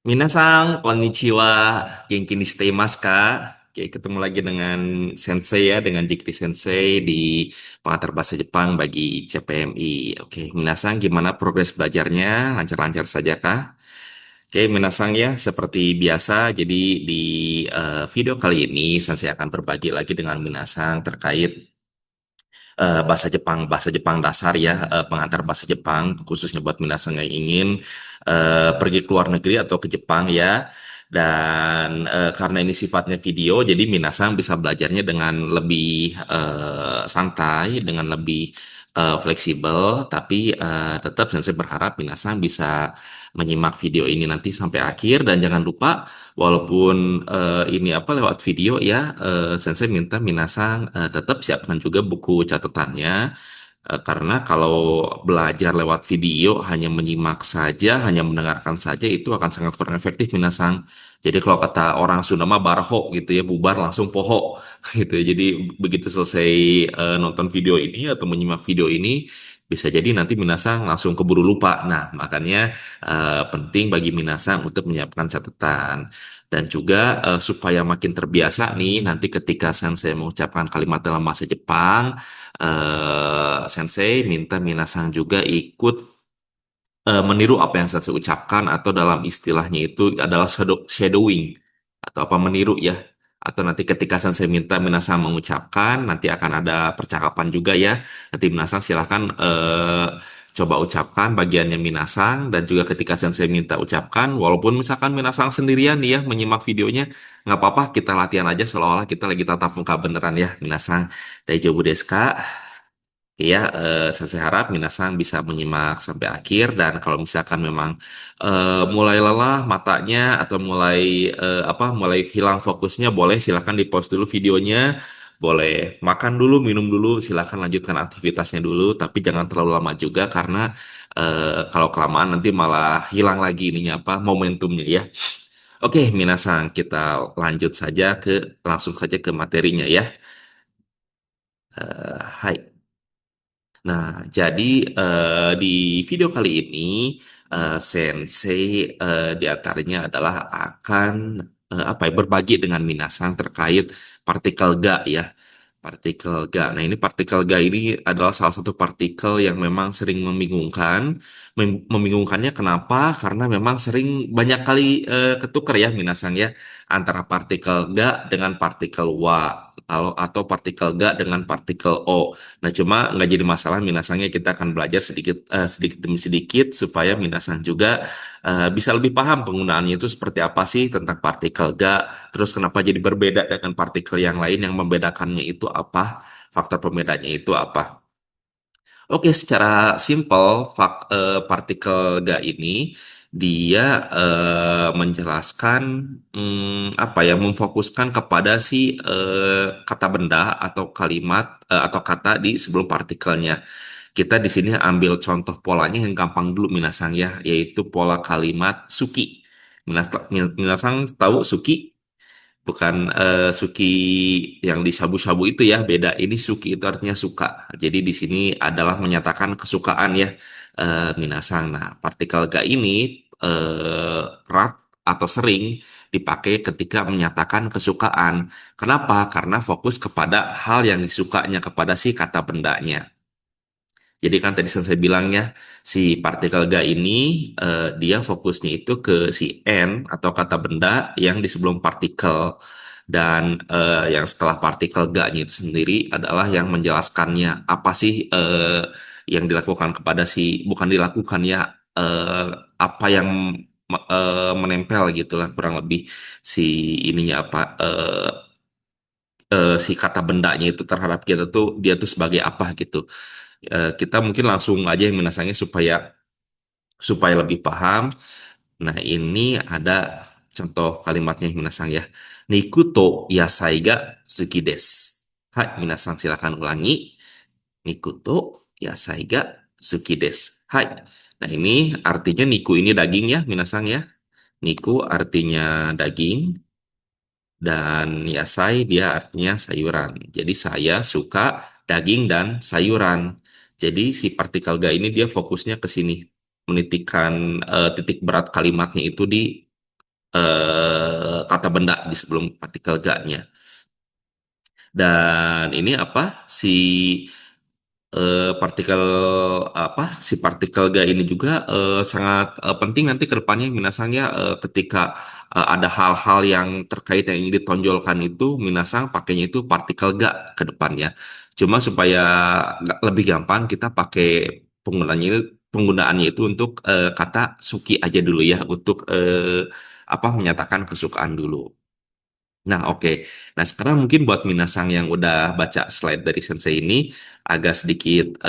Minasang, konnichiwa, genki ni shitemasu ka? Oke, ketemu lagi dengan Sensei ya, dengan Jikri Sensei di pengantar bahasa Jepang bagi CPMI. Oke, Minasang, gimana progres belajarnya? Lancar-lancar saja kah? Oke, Minasang ya, seperti biasa, jadi di video kali ini Sensei akan berbagi lagi dengan Minasang terkait bahasa Jepang dasar ya, pengantar bahasa Jepang, khususnya buat minasang yang ingin pergi ke luar negeri atau ke Jepang ya. Dan karena ini sifatnya video, jadi minasang bisa belajarnya dengan lebih santai, dengan lebih fleksibel, tapi tetap saya berharap minasang bisa menyimak video ini nanti sampai akhir dan jangan lupa walaupun ini apa lewat video ya, Sensei minta minasang tetap siapkan juga buku catatannya. Karena kalau belajar lewat video hanya menyimak saja, hanya mendengarkan saja itu akan sangat kurang efektif minasang. Jadi kalau kata orang Sunda mah barho gitu ya, bubar langsung poho gitu ya. Jadi begitu selesai nonton video ini atau menyimak video ini bisa jadi nanti minasang langsung keburu lupa. Nah, makanya penting bagi minasang untuk menyiapkan catatan dan juga supaya makin terbiasa nih nanti ketika sensei mengucapkan kalimat dalam bahasa Jepang, Sensei minta Minasang juga ikut meniru apa yang Sensei ucapkan atau dalam istilahnya itu adalah shadowing atau apa meniru ya. Atau nanti ketika Sensei minta Minasang mengucapkan, nanti akan ada percakapan juga ya. Nanti Minasang silahkan coba ucapkan bagiannya Minasang dan juga ketika Sensei minta ucapkan, walaupun misalkan Minasang sendirian nih ya menyimak videonya, nggak apa-apa kita latihan aja seolah-olah kita lagi tatap muka beneran ya Minasang. Daijoubu desu ka? Ya, saya harap Minasang bisa menyimak sampai akhir dan kalau misalkan memang mulai lelah matanya atau mulai mulai hilang fokusnya, boleh silakan di pause dulu videonya, boleh makan dulu, minum dulu, silakan lanjutkan aktivitasnya dulu, tapi jangan terlalu lama juga karena kalau kelamaan nanti malah hilang lagi ininya apa momentumnya ya. Oke, Minasang, kita lanjut saja langsung saja ke materinya ya. Hai. Nah, jadi di video kali ini Sensei di antaranya adalah akan berbagi dengan Minasang terkait partikel Ga ya. Partikel Ga. Nah, ini partikel Ga ini adalah salah satu partikel yang memang sering membingungkan. Membingungkannya kenapa? Karena memang sering banyak kali ketukar ya Minasang ya antara partikel Ga dengan partikel Wa. Atau partikel Ga dengan partikel O. Nah, cuma nggak jadi masalah minasangnya kita akan belajar sedikit demi sedikit supaya minasang juga bisa lebih paham penggunaannya itu seperti apa sih tentang partikel ga, terus kenapa jadi berbeda dengan partikel yang lain yang membedakannya itu apa, faktor pembedanya itu apa. Oke, secara simpel partikel ga ini dia menjelaskan apa ya, memfokuskan kepada si kata benda atau kalimat atau kata di sebelum partikelnya. Kita di sini ambil contoh polanya yang gampang dulu Minasang ya, yaitu pola kalimat Suki. Minasang tahu Suki? Bukan Suki yang di shabu-shabu itu ya, beda. Ini Suki itu artinya suka. Jadi di sini adalah menyatakan kesukaan ya, Minasang. Nah, partikel ga ini erat atau sering dipakai ketika menyatakan kesukaan. Kenapa? Karena fokus kepada hal yang disukanya kepada si kata bendanya. Jadi kan tadi saya bilang ya, si partikel ga ini dia fokusnya itu ke si n atau kata benda yang di sebelum partikel dan yang setelah partikel ga-nya itu sendiri adalah yang menjelaskannya apa sih yang dilakukan kepada si bukan dilakukan ya, eh, apa yang menempel gitulah kurang lebih si ininya apa si kata bendanya itu terhadap kita tuh dia tuh sebagai apa gitu. Kita mungkin langsung aja yang menasangnya supaya supaya lebih paham. Nah, ini ada contoh kalimatnya yang minasang ya. Niku to yasai ga suki desu. Hai, minasang silakan ulangi. Niku to yasai ga suki desu. Hai. Nah, ini artinya niku ini daging ya, minasang ya. Niku artinya daging dan yasai dia artinya sayuran. Jadi saya suka daging dan sayuran. Jadi si partikel ga ini dia fokusnya ke sini, menitikkan titik berat kalimatnya itu di kata benda di sebelum partikel ga-nya. Dan ini apa partikel si partikel ga ini juga sangat penting nanti ke depannya minasang ya, ketika ada hal-hal yang terkait yang ingin ditonjolkan itu minasang pakainya itu partikel ga ke depannya. Cuma supaya lebih gampang kita pakai penggunaannya itu untuk kata suki aja dulu ya, untuk menyatakan kesukaan dulu. Nah, oke. Nah, sekarang mungkin buat Minasang yang udah baca slide dari Sensei ini, agak sedikit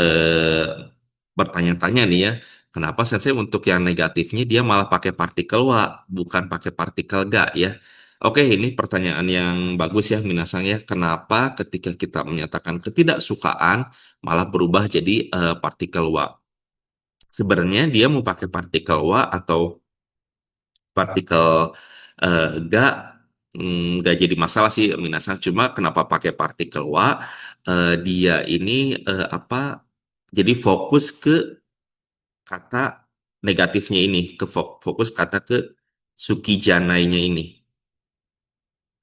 bertanya-tanya nih ya, kenapa Sensei untuk yang negatifnya dia malah pakai partikel wa, bukan pakai partikel ga ya? Oke, ini pertanyaan yang bagus ya Minasang ya. Kenapa ketika kita menyatakan ketidaksukaan malah berubah jadi partikel wa? Sebenarnya dia mau pakai partikel wa atau partikel ga, nggak jadi masalah sih Minasa. Cuma kenapa pakai partikel wa? Dia ini jadi fokus ke kata negatifnya ini, fokus kata ke Sukijanai-nya ini.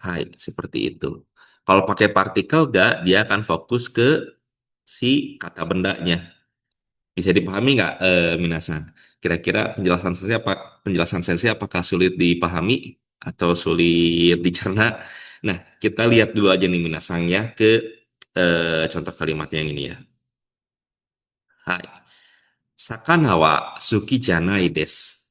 Hai, seperti itu. Kalau pakai partikel ga, dia akan fokus ke si kata bendanya. Bisa dipahami nggak, Minasan? Kira-kira penjelasan sensei apakah sulit dipahami atau sulit dicerna? Nah, kita lihat dulu aja nih Minasan ya ke contoh kalimat yang ini ya. Hai, sakana wa suki janai desu.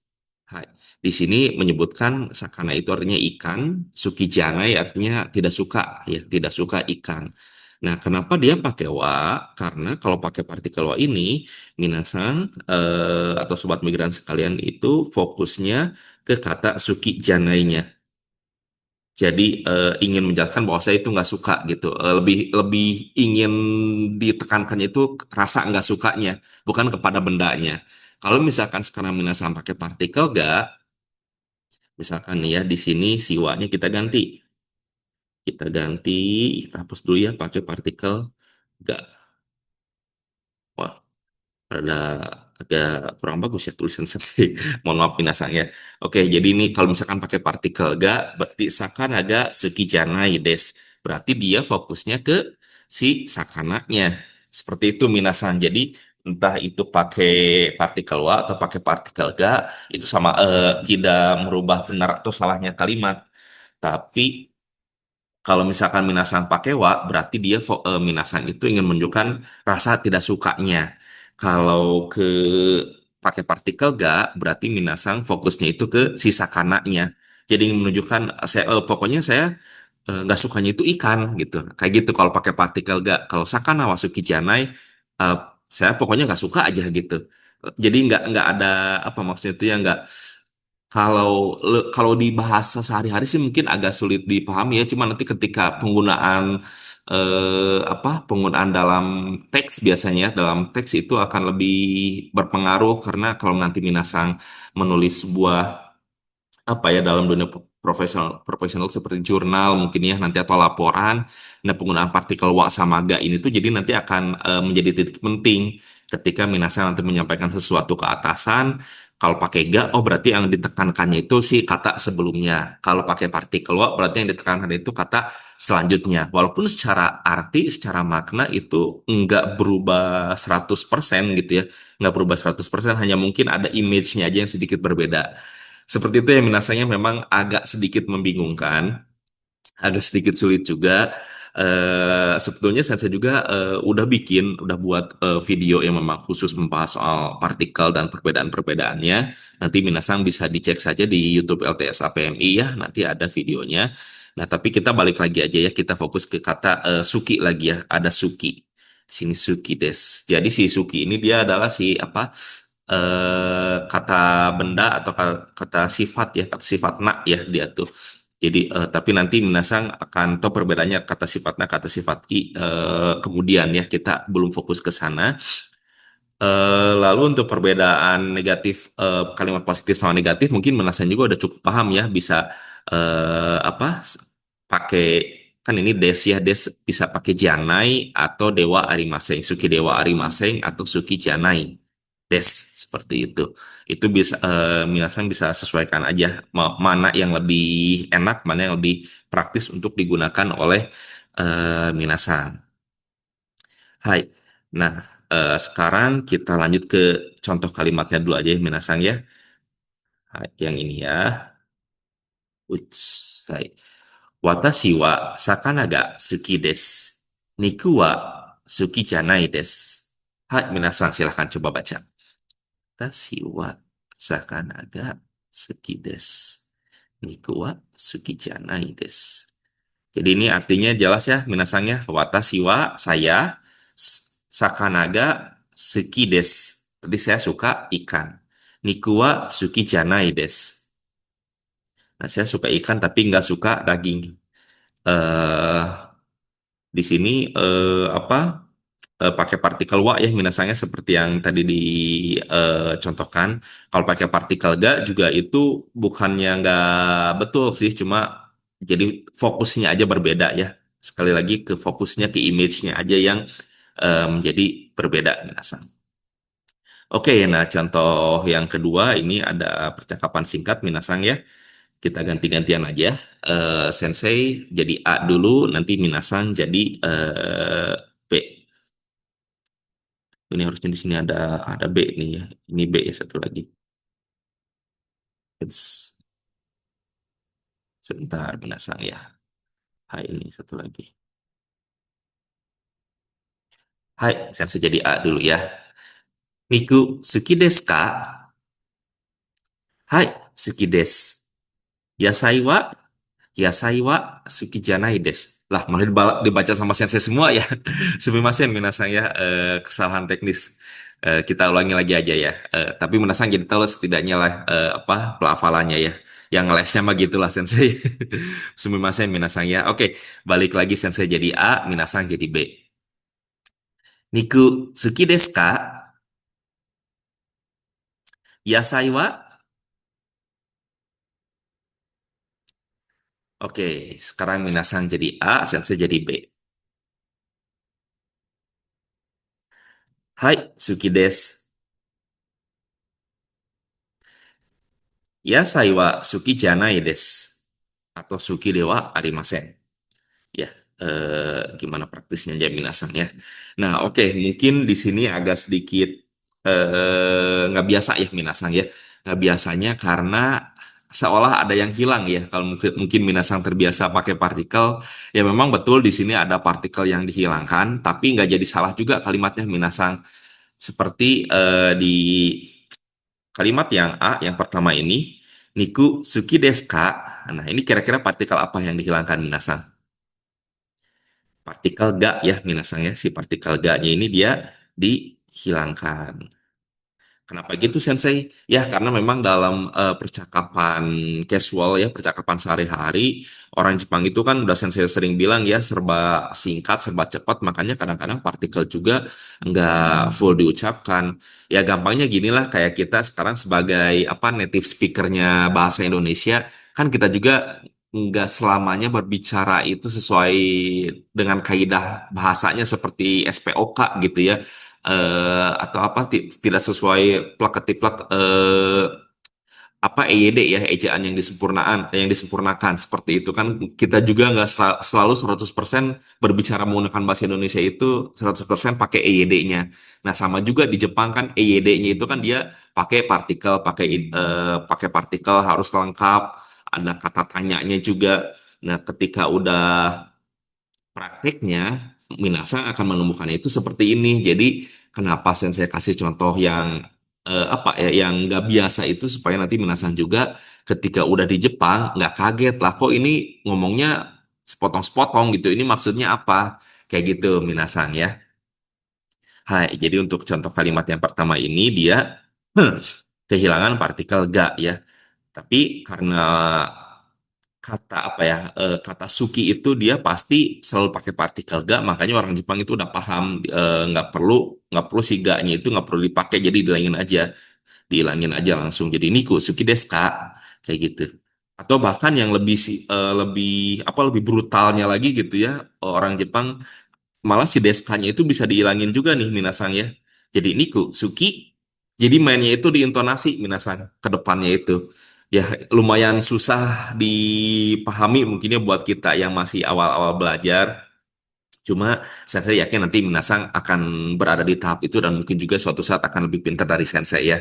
Hai. Di sini menyebutkan sakana itu artinya ikan, suki janai artinya tidak suka ya, tidak suka ikan. Nah, kenapa dia pakai wa? Karena kalau pakai partikel wa ini, minasang atau sobat migran sekalian itu fokusnya ke kata suki janainya. Jadi ingin menjelaskan bahwa saya itu nggak suka gitu. Lebih lebih ingin ditekankannya itu rasa nggak sukanya, bukan kepada bendanya. Kalau misalkan sekarang minasang pakai partikel ga, misalkan nih ya di sini siwanya kita ganti. Kita ganti, kita hapus dulu ya pakai partikel ga. Wah, ada agak kurang bagus ya tulisan saya. Mohon maaf minasang ya. Oke, jadi ini kalau misalkan pakai partikel ga, berarti sakan agak sekijanai des. Berarti dia fokusnya ke si sakananya. Seperti itu minasang. Jadi entah itu pakai partikel wa atau pakai partikel ga, itu sama tidak merubah benar atau salahnya kalimat. Tapi kalau misalkan minasan pakai wa, berarti dia minasan itu ingin menunjukkan rasa tidak sukanya. Kalau ke pakai partikel ga, berarti minasan fokusnya itu ke sisa kanaknya. Jadi ingin menunjukkan pokoknya saya nggak sukanya itu ikan gitu. Kayak gitu kalau pakai partikel ga. Kalau sakana wasuki janai, eh, saya pokoknya nggak suka aja gitu. Jadi nggak ada apa maksudnya itu ya nggak, kalau di bahasa sehari-hari sih mungkin agak sulit dipahami ya, cuma nanti ketika penggunaan dalam teks biasanya dalam teks itu akan lebih berpengaruh karena kalau nanti Minasang menulis sebuah dalam dunia profesional profesional seperti jurnal mungkin ya nanti atau laporan. Nah, penggunaan partikel wa sama ga ini tuh jadi nanti akan menjadi titik penting ketika Minasa nanti menyampaikan sesuatu ke atasan. Kalau pakai ga, oh berarti yang ditekankannya itu si kata sebelumnya. Kalau pakai partikel wa, berarti yang ditekankan itu kata selanjutnya. Walaupun secara arti, secara makna itu nggak berubah 100% gitu ya. Nggak berubah 100%, hanya mungkin ada image-nya aja yang sedikit berbeda. Seperti itu ya minasanya memang agak sedikit membingungkan, agak sedikit sulit juga. Sebetulnya saya juga udah buat video yang memang khusus membahas soal partikel dan perbedaan-perbedaannya. Nanti minasang bisa dicek saja di YouTube LTS APMI ya, nanti ada videonya. Nah, tapi kita balik lagi aja ya, kita fokus ke kata suki lagi ya, ada suki. Sini suki des. Jadi si suki ini dia adalah si kata benda atau kata sifat ya, kata sifat nak ya dia tuh. Jadi tapi nanti Minasang akan tahu perbedaannya kata sifatnya kata sifat i kemudian ya kita belum fokus ke sana. Lalu untuk perbedaan negatif, kalimat positif sama negatif mungkin Minasang juga udah cukup paham ya, bisa pakai, kan ini des ya, des bisa pakai janai atau dewa arimaseng, suki dewa arimaseng atau suki janai des, seperti itu. Itu bisa minasan bisa sesuaikan aja mana yang lebih enak, mana yang lebih praktis untuk digunakan oleh minasan. Hai. Nah, sekarang kita lanjut ke contoh kalimatnya dulu aja ya, minasan ya. Hai, yang ini ya. Uts, hai. Watashi wa sakana ga suki desu. Niku wa suki janai desu. Hai, minasan silahkan coba baca. Watashi wa sakana ga suki desu. Niku wa suki janai desu. Jadi ini artinya jelas ya minasannya. Watashi wa saya, sakanaga suki desu. Jadi saya suka ikan. Niku wa suki janai desu. Nah, saya suka ikan tapi nggak suka daging. eh di sini apa pakai partikel wa ya minasannya seperti yang tadi dicontohkan. Kalau pakai partikel ga juga itu bukannya nggak betul sih, cuma jadi fokusnya aja berbeda ya. Sekali lagi ke fokusnya ke image-nya aja yang menjadi berbeda minasang. Oke, nah contoh yang kedua ini ada percakapan singkat minasang ya. Kita ganti-gantian aja. Sensei jadi A dulu, nanti Minasang jadi B. Ini harusnya di sini ada B nih ya. Ini B ya satu lagi. It's, sebentar Minasang ya. Hai ini satu lagi. Hai, Sensei jadi A dulu ya. Miku suki desu ka? Hai, suki desu. Yasai wa? Yasai wa suki janai desu. Lah, malah dibaca sama sensei semua ya. Sumimasen minasang ya, kesalahan teknis. Kita ulangi lagi aja ya. Tapi minasang jadi tahu setidaknya lah apa pelafalannya ya. Yang lesnya mah gitulah sensei. Sumimasen minasang ya. Oke, balik lagi sensei jadi A, minasang jadi B. Niku suki desu ka? Yasai wa? Oke, sekarang minasang jadi A, sensei jadi B. Hai, suki desu. Yasai wa suki janai desu. Atau suki dewa arimasen. Ya, gimana praktisnya Jaminasan ya. Nah, oke, mungkin di sini agak sedikit nggak biasa ya Minasang ya. Nggak biasanya karena seolah ada yang hilang ya. Kalau mungkin Minasang terbiasa pakai partikel, ya memang betul di sini ada partikel yang dihilangkan, tapi nggak jadi salah juga kalimatnya Minasang. Seperti di kalimat yang A, yang pertama ini, Niku Suki desu ka? Nah, ini kira-kira partikel apa yang dihilangkan Minasang? Partikel ga ya minasang ya, si partikel ga-nya ini dia dihilangkan. Kenapa gitu Sensei? Ya karena memang dalam percakapan casual ya, percakapan sehari-hari, orang Jepang itu kan udah Sensei sering bilang ya, serba singkat, serba cepat, makanya kadang-kadang partikel juga nggak full diucapkan. Ya gampangnya ginilah, kayak kita sekarang sebagai apa native speakernya bahasa Indonesia, kan kita juga nggak selamanya berbicara itu sesuai dengan kaidah bahasanya seperti SPOK gitu ya, atau apa tidak sesuai plak ketiplak apa EYD ya, ejaan yang disempurnakan seperti itu kan, kita juga nggak selalu 100% berbicara menggunakan bahasa Indonesia itu 100% pakai EYD-nya. Nah sama juga di Jepang kan EYD-nya itu kan dia pakai partikel harus lengkap, ada kata tanyanya juga. Nah ketika udah prakteknya, Minasa akan menemukan itu seperti ini. Jadi, kenapa saya kasih contoh yang apa ya, yang nggak biasa itu supaya nanti Minasa juga ketika udah di Jepang nggak kaget lah, kok ini ngomongnya sepotong-sepotong gitu. Ini maksudnya apa? Kayak gitu, Minasan ya. Hai, jadi untuk contoh kalimat yang pertama ini dia kehilangan partikel ga ya. Tapi karena kata apa ya, kata suki itu dia pasti selalu pakai partikel ga, makanya orang Jepang itu udah paham, nggak perlu si ga-nya itu nggak perlu dipakai, jadi dihilangin aja langsung jadi niku suki desu ka, kayak gitu. Atau bahkan yang lebih brutalnya lagi gitu ya, orang Jepang malah si deskanya itu bisa dihilangin juga nih minasang ya, jadi niku suki Jadi mainnya itu di intonasi minasan ke depannya itu. Ya lumayan susah dipahami mungkin ya buat kita yang masih awal-awal belajar. Cuma Sensei yakin nanti Minasang akan berada di tahap itu dan mungkin juga suatu saat akan lebih pintar dari Sensei ya.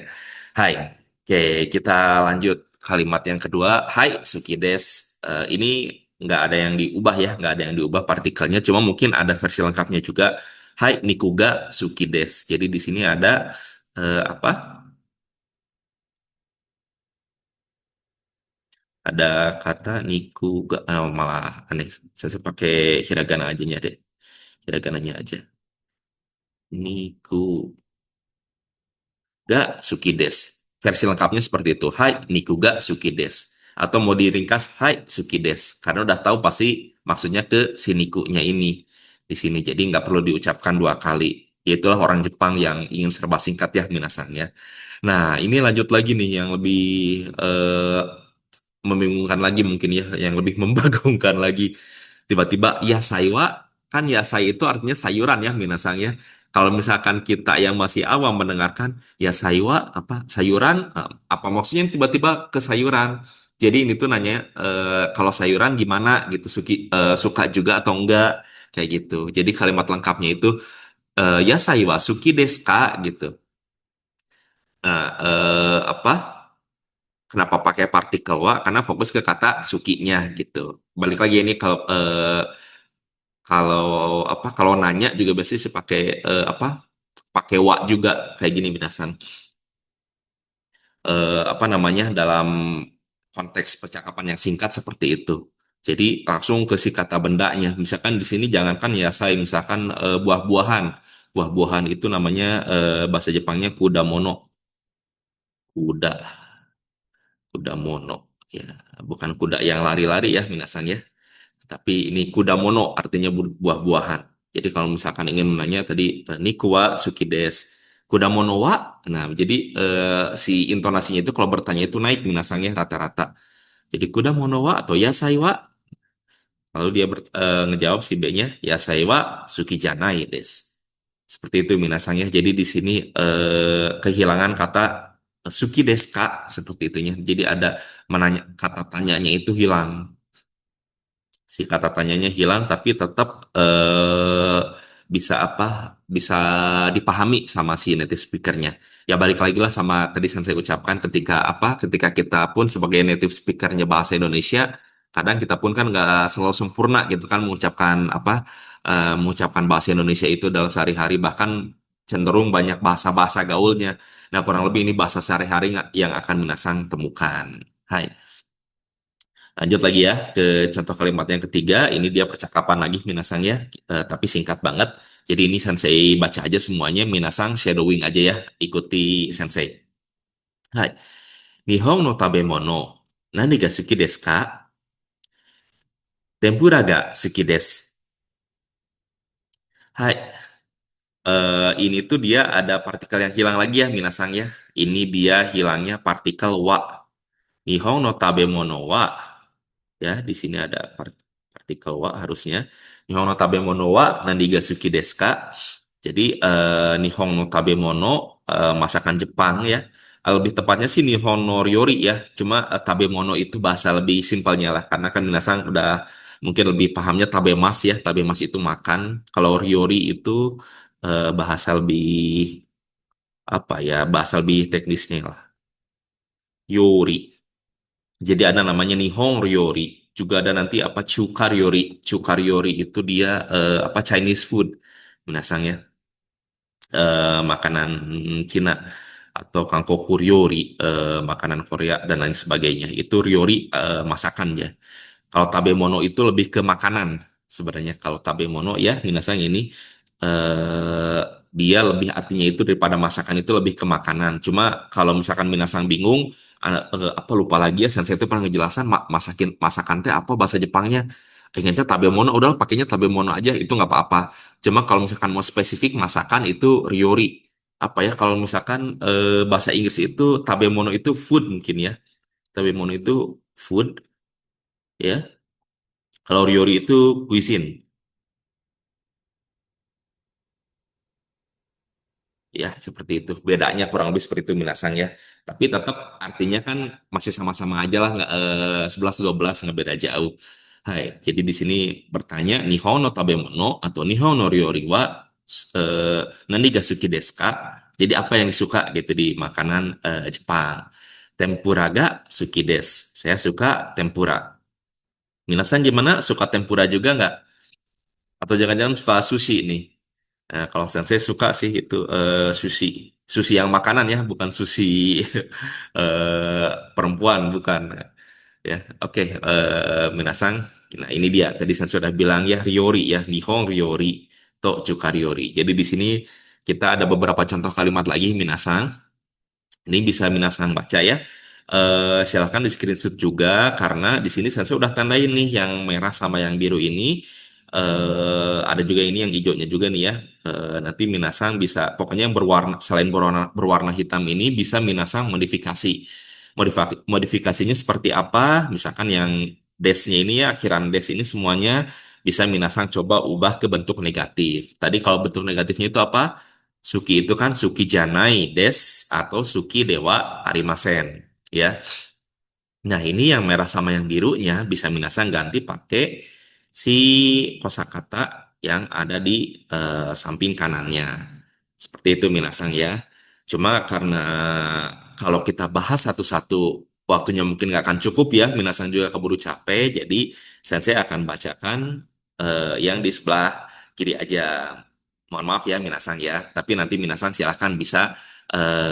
Hai, oke kita lanjut kalimat yang kedua. Hai, Sukides. Ini nggak ada yang diubah ya, nggak ada yang diubah partikelnya. Cuma mungkin ada versi lengkapnya juga. Hai, Nikuga Sukides. Jadi di sini ada apa? Ada kata Nikuga. Malah aneh. Saya pakai hiragana aja deh. Hiragananya aja. Niku. Ga Sukides. Versi lengkapnya seperti itu. Hai, Nikuga Sukides. Atau mau diringkas, Hai, Sukides. Karena udah tahu pasti maksudnya ke si Nikunya ini. Di sini. Jadi nggak perlu diucapkan dua kali. Itulah orang Jepang yang ingin serba singkat ya, minasan ya. Nah, ini lanjut lagi nih yang lebih membingungkan lagi mungkin ya, yang lebih membagongkan lagi. Tiba-tiba yasaiwa, kan yasai itu artinya sayuran ya minasang ya. Kalau misalkan kita yang masih awam mendengarkan yasaiwa apa sayuran, apa maksudnya tiba-tiba ke sayuran. Jadi ini tuh nanya kalau sayuran gimana gitu, suka juga atau enggak kayak gitu. Jadi kalimat lengkapnya itu yasaiwa suki desu ka gitu. Nah, apa? Kenapa pakai partikel wa? Karena fokus ke kata sukinya gitu. Balik lagi ini kalau apa kalau nanya juga biasanya sih pakai apa pakai wa juga kayak gini binasan. Apa namanya dalam konteks percakapan yang singkat seperti itu. Jadi langsung ke si kata bendanya. Misalkan di sini jangankan ya saya misalkan buah-buahan. Buah-buahan itu namanya bahasa Jepangnya kudamono. Kuda, kudamono. Ya, bukan kuda yang lari-lari ya minasan ya. Tapi ini kudamono artinya buah-buahan. Jadi kalau misalkan ingin menanya tadi niku wa suki des. Kudamono wa. Nah, jadi si intonasinya itu kalau bertanya itu naik minasangnya rata-rata. Jadi kudamono wa atau yasai wa. Lalu dia ngejawab si B-nya yasai wa suki janai des. Seperti itu minasangnya. Jadi di sini kehilangan kata suki des ka seperti itunya. Jadi ada menanya kata tanyanya itu hilang, si kata tanyanya hilang tapi tetap bisa apa bisa dipahami sama si native speakernya. Ya balik lagi lah sama tadi yang saya ucapkan ketika apa ketika kita pun sebagai native speakernya bahasa Indonesia kadang kita pun kan nggak selalu sempurna gitu kan mengucapkan apa mengucapkan bahasa Indonesia itu dalam sehari-hari bahkan cenderung banyak bahasa-bahasa gaulnya. Nah kurang lebih ini bahasa sehari-hari yang akan Minasang temukan. Hai. Lanjut lagi ya ke contoh kalimat yang ketiga. Ini dia percakapan lagi Minasang ya, tapi singkat banget. Jadi ini Sensei baca aja semuanya. Minasang shadowing aja ya, ikuti Sensei. Hai, Nihon no tabemono. Nani ga suki desu ka? Tempura ga suki desu. Hai, ini tuh dia ada partikel yang hilang lagi ya Minasang ya. Ini dia hilangnya partikel wa. Nihon no tabemono wa. Ya, di sini ada partikel wa harusnya. Nihon no tabemono wa nandiga suki desu ka? Jadi Nihon no tabemono masakan Jepang ya. Lebih tepatnya sih Nihon no ryori ya. Cuma tabemono itu bahasa lebih simpelnya lah karena kan minasang udah mungkin lebih pahamnya tabemas ya. Tabemas itu makan. Kalau ryori itu bahasa lebih apa ya? Bahasa lebih teknisnya lah. Yori. Jadi ada namanya Nihon Ryori. Juga ada nanti apa Chukaryori. Chukaryori itu dia apa Chinese food. Minasangnya makanan Cina atau Kangkoku Ryori makanan Korea dan lain sebagainya. Itu Ryori masakan ya. Kalau tabemono itu lebih ke makanan sebenarnya. Kalau tabemono ya minasang ini eh, dia lebih artinya itu daripada masakan itu lebih ke makanan. Cuma kalau misalkan minasang bingung apa lupa lagi ya Sensei itu pernah ngejelasan masakin masakan teh apa bahasa Jepangnya. Ingatnya tabemono udah pakainya tabemono aja itu nggak apa-apa. Cuma kalau misalkan mau spesifik masakan itu ryori. Apa ya kalau misalkan bahasa Inggris itu tabemono itu food mungkin ya. Tabemono itu food ya. Kalau Ryori itu cuisine. Ya, seperti itu. Bedanya kurang lebih seperti itu minasang ya. Tapi tetap artinya kan masih sama-sama aja lah, nggak 11-12 nggak beda jauh. Hai, jadi di sini bertanya Nihon no tabemono atau Nihon no ryori wa nani ga suki desu ka? Jadi apa yang disuka gitu di makanan Jepang? Tempura ga suki desu. Saya suka tempura. Minasan gimana? Suka tempura juga nggak? Atau jangan-jangan suka sushi nih? Nah, kalau sensei suka sih itu sushi. Sushi yang makanan ya, bukan sushi eh, perempuan, bukan. Ya, oke. Minasang. Nah, ini dia. Tadi saya sudah bilang ya, Ryori ya. Nihon Ryori. To Chuka Ryori. Jadi di sini kita ada beberapa contoh kalimat lagi, Minasang. Ini bisa Minasang baca ya. Silahkan di screenshot juga karena di sini saya sudah tandain nih yang merah sama yang biru ini. Ada juga ini yang hijaunya juga nih ya. Nanti Minasang bisa pokoknya yang berwarna selain berwarna hitam ini bisa Minasang modifikasi. Modifikasinya seperti apa? Misalkan yang desnya ini ya akhiran des ini semuanya bisa Minasang coba ubah ke bentuk negatif. Tadi kalau bentuk negatifnya itu apa? Suki itu kan Suki Janai Des atau Suki Dewa Arimasen ya. Nah, ini yang merah sama yang birunya bisa Minasang ganti pakai si kosakata yang ada di samping kanannya. Seperti itu Minasang ya. Cuma karena kalau kita bahas satu-satu waktunya mungkin nggak akan cukup ya, Minasang juga keburu capek, jadi Sensei akan bacakan yang di sebelah kiri aja. Mohon maaf ya Minasang ya, tapi nanti Minasang silahkan bisa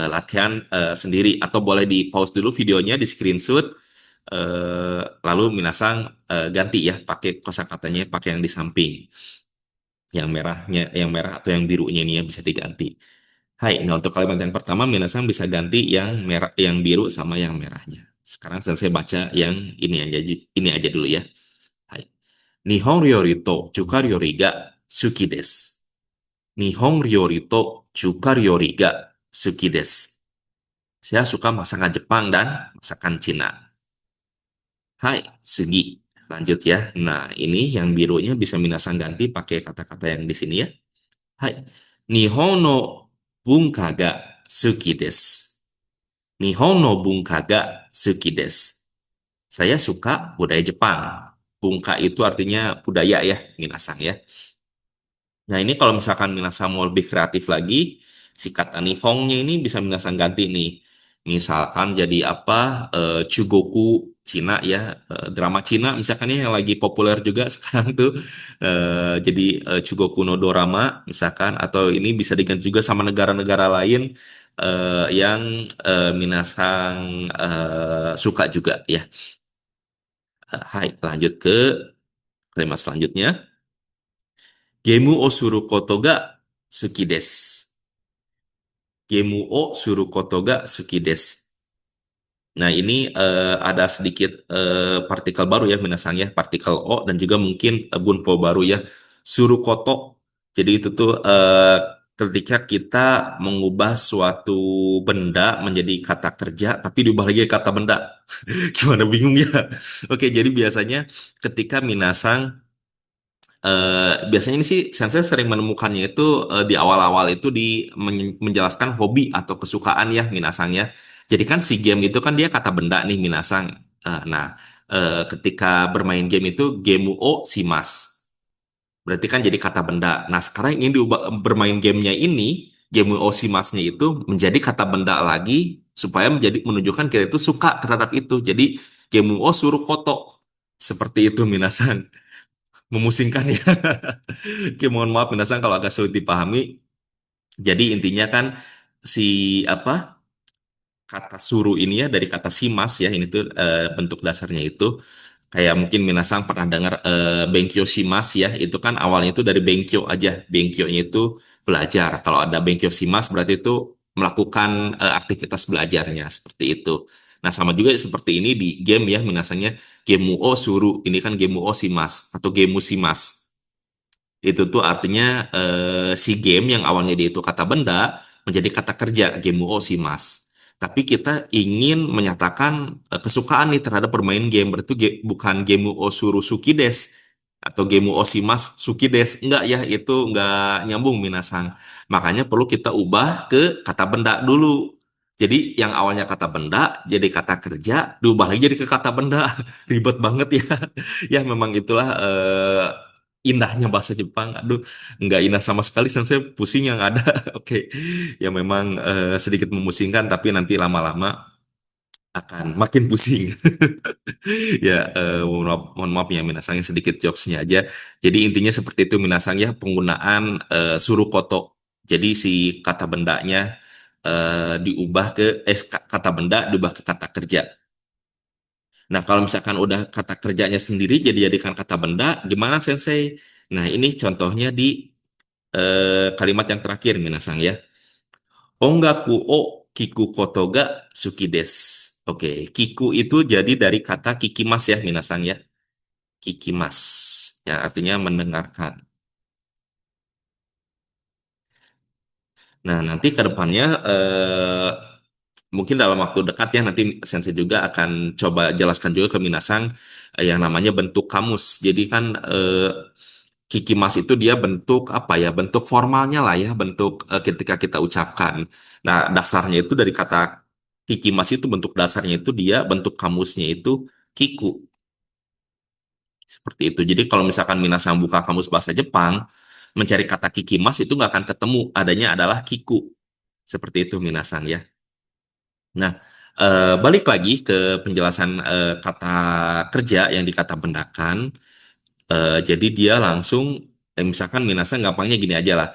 latihan sendiri atau boleh di pause dulu videonya di screenshot lalu Minasang ganti ya pakai kosakatanya pakai yang di samping yang merahnya yang merah atau yang birunya ini ya bisa diganti. Hai, nah untuk kalimat yang pertama Minasang bisa ganti yang merah yang biru sama yang merahnya. Sekarang saya baca yang ini aja dulu ya. Hai. Nihon ryori to chuka ryori ga suki desu. Nihon ryori to chuka ryori ga suki desu. Saya suka masakan Jepang dan masakan Cina. Hai, segi. Lanjut ya. Nah, ini yang birunya bisa Minasang ganti pakai kata-kata yang di sini ya. Hai. Nihon no bunka ga suki desu. Nihon no bunka ga suki desu. Saya suka budaya Jepang. Bunka itu artinya budaya ya, Minasang ya. Nah, ini kalau misalkan Minasang mau lebih kreatif lagi, si kata Nihongnya ini bisa Minasang ganti nih. Misalkan jadi apa, Chugoku Cina ya, drama Cina misalkan ya yang lagi populer juga sekarang tuh. Jadi Chugoku no Dorama misalkan, atau ini bisa diganti juga sama negara-negara lain yang Minasang suka juga ya. Hai, lanjut ke kalimat selanjutnya. Gemu o suru koto ga suki desu. Gemu o suru koto ga suki desu. Nah, ini ada sedikit partikel baru ya, minasang ya, partikel O dan juga mungkin bunpo baru ya, suru koto. Jadi itu tuh ketika kita mengubah suatu benda menjadi kata kerja, tapi diubah lagi kata benda. Gimana bingung ya? Oke, jadi biasanya ketika minasang biasanya ini sih saya sering menemukannya itu di awal-awal itu di menjelaskan hobi atau kesukaan ya Minasang ya. Jadi kan si game itu kan dia kata benda nih Minasang. Nah, ketika bermain game itu Gemu si mas. Berarti kan jadi kata benda. Nah, sekarang ingin diubah bermain gamenya ini Gemu si masnya itu menjadi kata benda lagi supaya menjadi menunjukkan kita itu suka terhadap itu. Jadi Gemu suruh koto. Seperti itu Minasang. Memusingkan ya. Oke, mohon maaf Minasang kalau agak sulit dipahami. Jadi intinya kan si apa kata suruh ini ya dari kata simas ya ini tuh bentuk dasarnya itu kayak mungkin Minasang pernah dengar Benkyo simas ya itu kan awalnya itu dari Benkyo aja. Benkyonya itu belajar. Kalau ada Benkyo simas berarti itu melakukan aktivitas belajarnya seperti itu. Nah, sama juga seperti ini di game ya Minasangnya Gemu o suruh ini kan Gemu o simas atau Gemu simas. Itu tuh artinya si game yang awalnya dia itu kata benda menjadi kata kerja game mas. Tapi kita ingin menyatakan kesukaan nih terhadap bermain game berarti bukan game suruh suki des. atau Gemu Oshimas Sukides. Enggak ya, itu enggak nyambung Minasang. Makanya perlu kita ubah ke kata benda dulu. Jadi yang awalnya kata benda jadi kata kerja, diubah lagi jadi ke kata benda. Ribet banget ya. Ya memang itulah indahnya bahasa Jepang. Aduh, nggak indah sama sekali, saya pusing yang ada. Oke, ya memang sedikit memusingkan, tapi nanti lama-lama akan makin pusing. Ya, mohon maaf ya Minasang, yang sedikit jokesnya aja. Jadi intinya seperti itu Minasang ya, penggunaan surukoto. Jadi si kata bendanya diubah ke kata benda diubah ke kata kerja. Nah, kalau misalkan udah kata kerjanya sendiri jadi jadikan kata benda, gimana Sensei? Nah, ini contohnya di kalimat yang terakhir Minasang ya. Ongaku o kiku koto ga suki desu. Oke, kiku itu jadi dari kata kikimas ya Minasang ya. Kikimas. Ya, artinya mendengarkan. Nah, nanti ke depannya mungkin dalam waktu dekat ya nanti Sensei juga akan coba jelaskan juga ke Minasang yang namanya bentuk kamus. Jadi kan Kikimas itu dia bentuk apa ya? Bentuk formalnya lah ya, bentuk ketika kita ucapkan. Nah, dasarnya itu dari kata Kikimas itu bentuk dasarnya itu dia bentuk kamusnya itu kiku. Seperti itu. Jadi kalau misalkan Minasang buka kamus bahasa Jepang, mencari kata kikimas itu nggak akan ketemu. Adanya adalah kiku. Seperti itu Minasang ya. Nah, balik lagi ke penjelasan kata kerja yang dikata bendakan. Jadi dia langsung, misalkan Minasang gampangnya gini aja lah.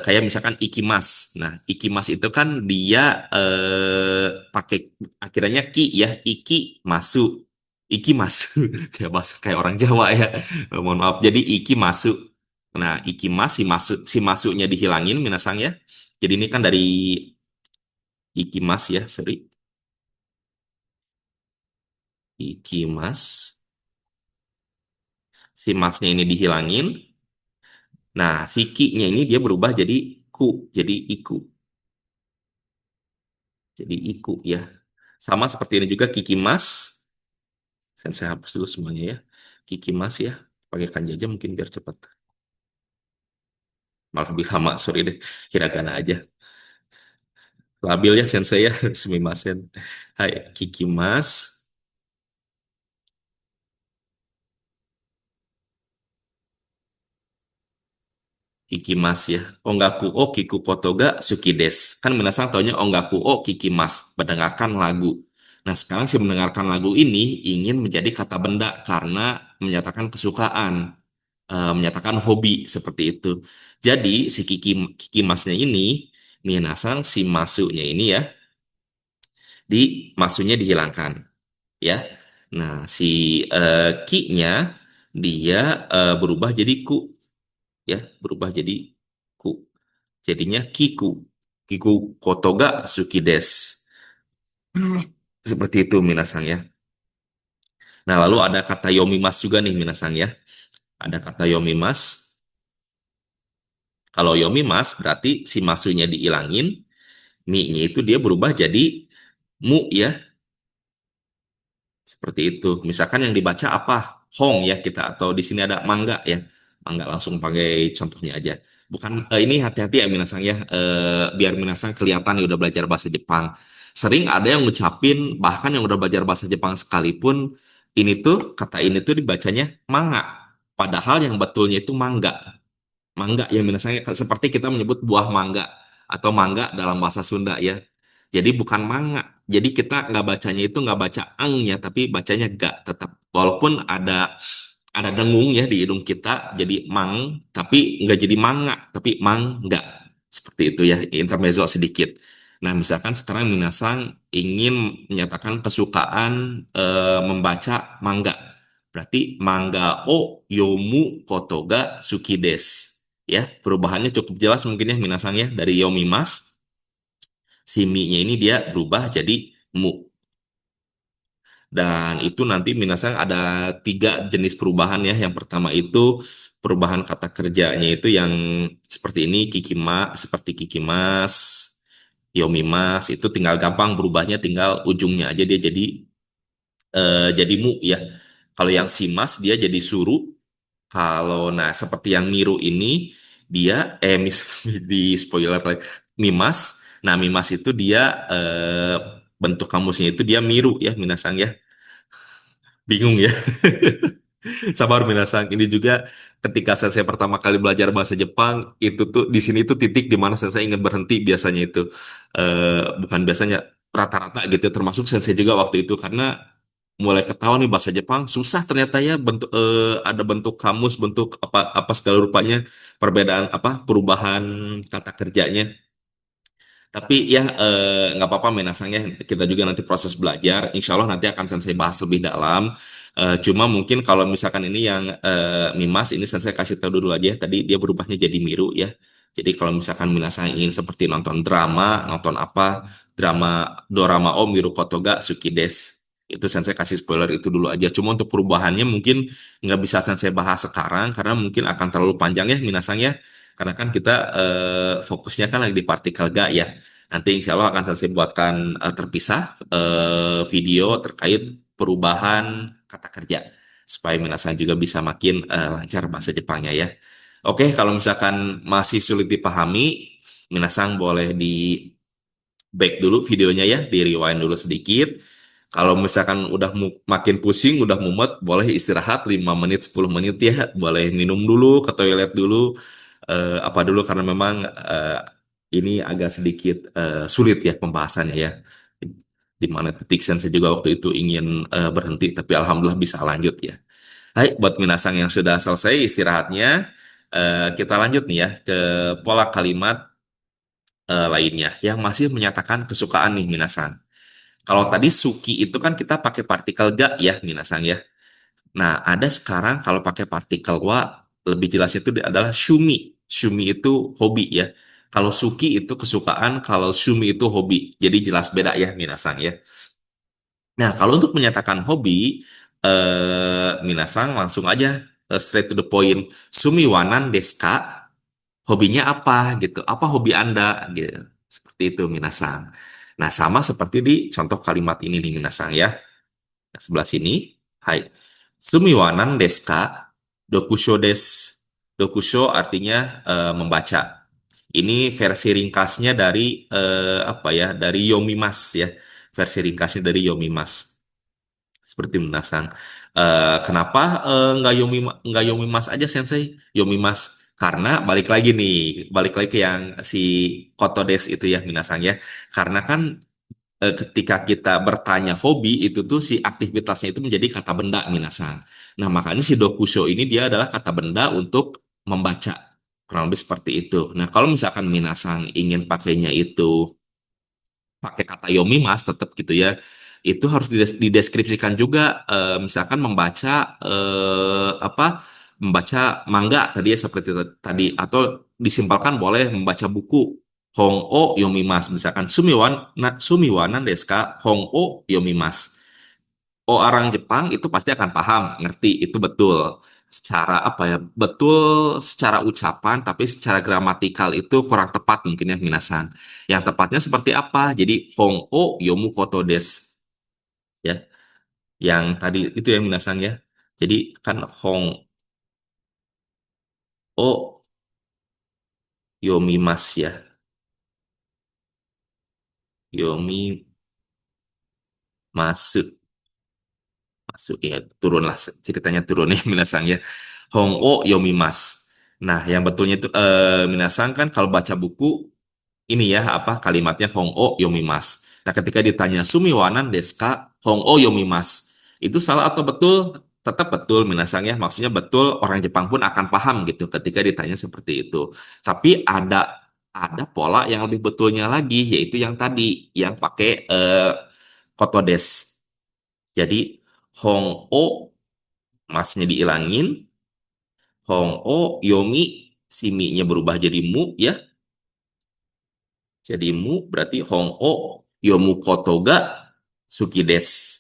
Kayak misalkan ikimas. Nah, ikimas itu kan dia pakai akhirnya ki ya, iki masuk. Iki masuk kayak bahasa kayak orang Jawa ya. Mohon maaf. Jadi iki masuk. Nah, ikimas si masuknya dihilangin minasang ya. Jadi ini kan dari ikimas ya, sorry. Ikimas. Si masnya ini dihilangin. Nah, si ki-nya ini dia berubah jadi ku, jadi iku. Jadi iku ya. Sama seperti ini juga kikimas. Saya hapus dulu semuanya ya. Kikimas ya. Pakai kanji aja mungkin biar cepat. Malah lebih lama, sorry deh. Hiragana aja. Labil ya sensei ya. Sumimasen. Hai, kikimas. Kikimas ya. Ongaku o kiku koto ga suki des. Kan minasang taunya ongaku o kikimas. Mendengarkan lagu. Nah sekarang si mendengarkan lagu ini ingin menjadi kata benda karena menyatakan kesukaan. Menyatakan hobi seperti itu. Jadi si kikimasnya ini, minasang si masuknya ini ya, masuknya dihilangkan ya. Nah si ki-nya dia berubah jadi ku ya, berubah jadi ku. Jadinya kiku. Kiku kotoga suki des. Seperti itu minasang ya. Nah lalu ada kata yomimas juga nih minasang ya. Ada kata yomimas. Kalau yomimas berarti si masunya diilangin, mi-nya itu dia berubah jadi mu ya, seperti itu. Misalkan yang dibaca apa? Hong ya kita, atau di sini ada mangga ya. Mangga langsung pakai contohnya aja. Bukan ini hati-hati ya Minasang ya. Biar Minasang kelihatan ya udah belajar bahasa Jepang. Sering ada yang ngucapin bahkan yang udah belajar bahasa Jepang sekalipun ini tuh kata ini tuh dibacanya manga. Padahal yang betulnya itu mangga. Mangga yang misalnya seperti kita menyebut buah mangga atau mangga dalam bahasa Sunda ya. Jadi bukan mangga. Jadi kita nggak bacanya itu nggak baca angnya tapi bacanya ga tetap. Walaupun ada dengung ya di hidung kita jadi mang tapi nggak jadi mangga tapi mangga. Seperti itu ya, intermezzo sedikit. Nah, misalkan sekarang Minasang ingin menyatakan kesukaan membaca mangga. Berarti mangga o yomu kotoga suki des. Ya, perubahannya cukup jelas mungkin ya Minasang ya. Dari yomimas, si mi-nya ini dia berubah jadi mu. Dan itu nanti Minasang ada tiga jenis perubahan ya. Yang pertama itu perubahan kata kerjanya itu yang seperti ini, seperti kikimas, yomimas, itu tinggal gampang berubahnya tinggal ujungnya aja dia jadi mu ya. Kalau yang simas dia jadi suru, Nah seperti yang Miru ini dia di spoiler lagi, Mimas. Nah Mimas itu dia bentuk kamusnya itu dia Miru ya Minasang ya. Bingung ya. Sabar Minasang. Ini juga ketika saya pertama kali belajar bahasa Jepang itu tuh di sini tuh titik di mana saya ingin berhenti biasanya itu. Bukan biasanya rata-rata gitu termasuk sensei juga waktu itu karena mulai ketahuan nih bahasa Jepang susah ternyata ya bentuk ada bentuk kamus bentuk apa apa segala rupanya perbedaan apa perubahan kata kerjanya tapi ya nggak apa-apa menasangnya kita juga nanti proses belajar. Insya Allah nanti akan sensei bahas lebih dalam. Cuma mungkin kalau misalkan ini yang Mimas ini sensei kasih tahu dulu aja. Tadi dia berubahnya jadi Miru ya. Jadi kalau misalkan minasang ingin seperti nonton drama, nonton apa, dorama O Miru Kotoga Sukides. Itu sensei kasih spoiler itu dulu aja. Cuma untuk perubahannya mungkin nggak bisa sensei bahas sekarang karena mungkin akan terlalu panjang ya minasang ya. Karena kan kita fokusnya kan lagi di partikel ga ya. Nanti insya Allah akan saya buatkan terpisah video terkait perubahan kata kerja supaya minasan juga bisa makin lancar bahasa Jepangnya ya. Oke, kalau misalkan masih sulit dipahami, minasan boleh di back dulu videonya ya, di rewind dulu sedikit. Kalau misalkan udah makin pusing, udah mumet, boleh istirahat 5 menit, 10 menit ya. Boleh minum dulu, ke toilet dulu, apa dulu karena memang ini agak sedikit sulit ya pembahasannya ya. Di mana titik saya juga waktu itu ingin berhenti, tapi alhamdulillah bisa lanjut ya. Hai, buat minasang yang sudah selesai istirahatnya, kita lanjut nih ya ke pola kalimat lainnya yang masih menyatakan kesukaan nih minasang. Kalau tadi suki itu kan kita pakai partikel ga ya minasang ya. Nah, ada sekarang kalau pakai partikel wa, lebih jelasnya itu adalah shumi. Shumi itu hobi ya. Kalau suki itu kesukaan, kalau shumi itu hobi. Jadi jelas beda ya, minasang ya. Nah, kalau untuk menyatakan hobi, minasang langsung aja straight to the point. Sumi wanan desu ka? Hobinya apa gitu? Apa hobi Anda gitu? Seperti itu, minasang. Nah, sama seperti di contoh kalimat ini nih, minasang ya. Nah, sebelah sini. Hai. Sumiwanan desu ka? Dokusho desu. Dokusho artinya membaca. Ini versi ringkasnya dari apa ya? Dari Yomimas ya. Versi ringkasnya dari Yomimas. Seperti menasang. Kenapa nggak Yomimas aja Sensei? Yomimas karena balik lagi nih, balik lagi ke yang si Kotodes itu ya Minasang ya. Karena kan ketika kita bertanya hobi itu tuh si aktivitasnya itu menjadi kata benda minasang. Nah, makanya si dokusho ini dia adalah kata benda untuk membaca. Kurang lebih seperti itu. Nah, kalau misalkan minasang ingin pakainya itu pakai kata yomimas tetap gitu ya. Itu harus dideskripsikan juga misalkan membaca apa membaca manga tadi ya seperti tadi atau disimpulkan boleh membaca buku Hong O Yomimas misalkan Sumiwanan desu ka Hong O Yomimas. Oh, orang Jepang itu pasti akan paham, ngerti itu betul. Secara apa ya? Betul secara ucapan, tapi secara gramatikal itu kurang tepat mungkin ya minasan. Yang tepatnya seperti apa? Jadi Hong O Yomu Koto des ya. Yang tadi itu ya minasan ya. Jadi kan Hong O Yomimas ya. Yomi masuk masuk ya turunlah ceritanya turun ya minasang ya Hong O Yomimas. Nah, yang betulnya itu minasang kan kalau baca buku ini ya apa kalimatnya Hong O Yomimas. Nah, ketika ditanya Sumiwanan desu ka Hong O Yomimas. Itu salah atau betul? Tetap betul minasang ya. Maksudnya betul orang Jepang pun akan paham gitu ketika ditanya seperti itu. Tapi ada pola yang lebih betulnya lagi yaitu yang tadi yang pakai kotodes. Jadi Hong O masnya diilangin, Hong O Yomi si mi-nya berubah jadi mu ya. Jadi mu berarti Hong O Yomu Kotoga Suki des.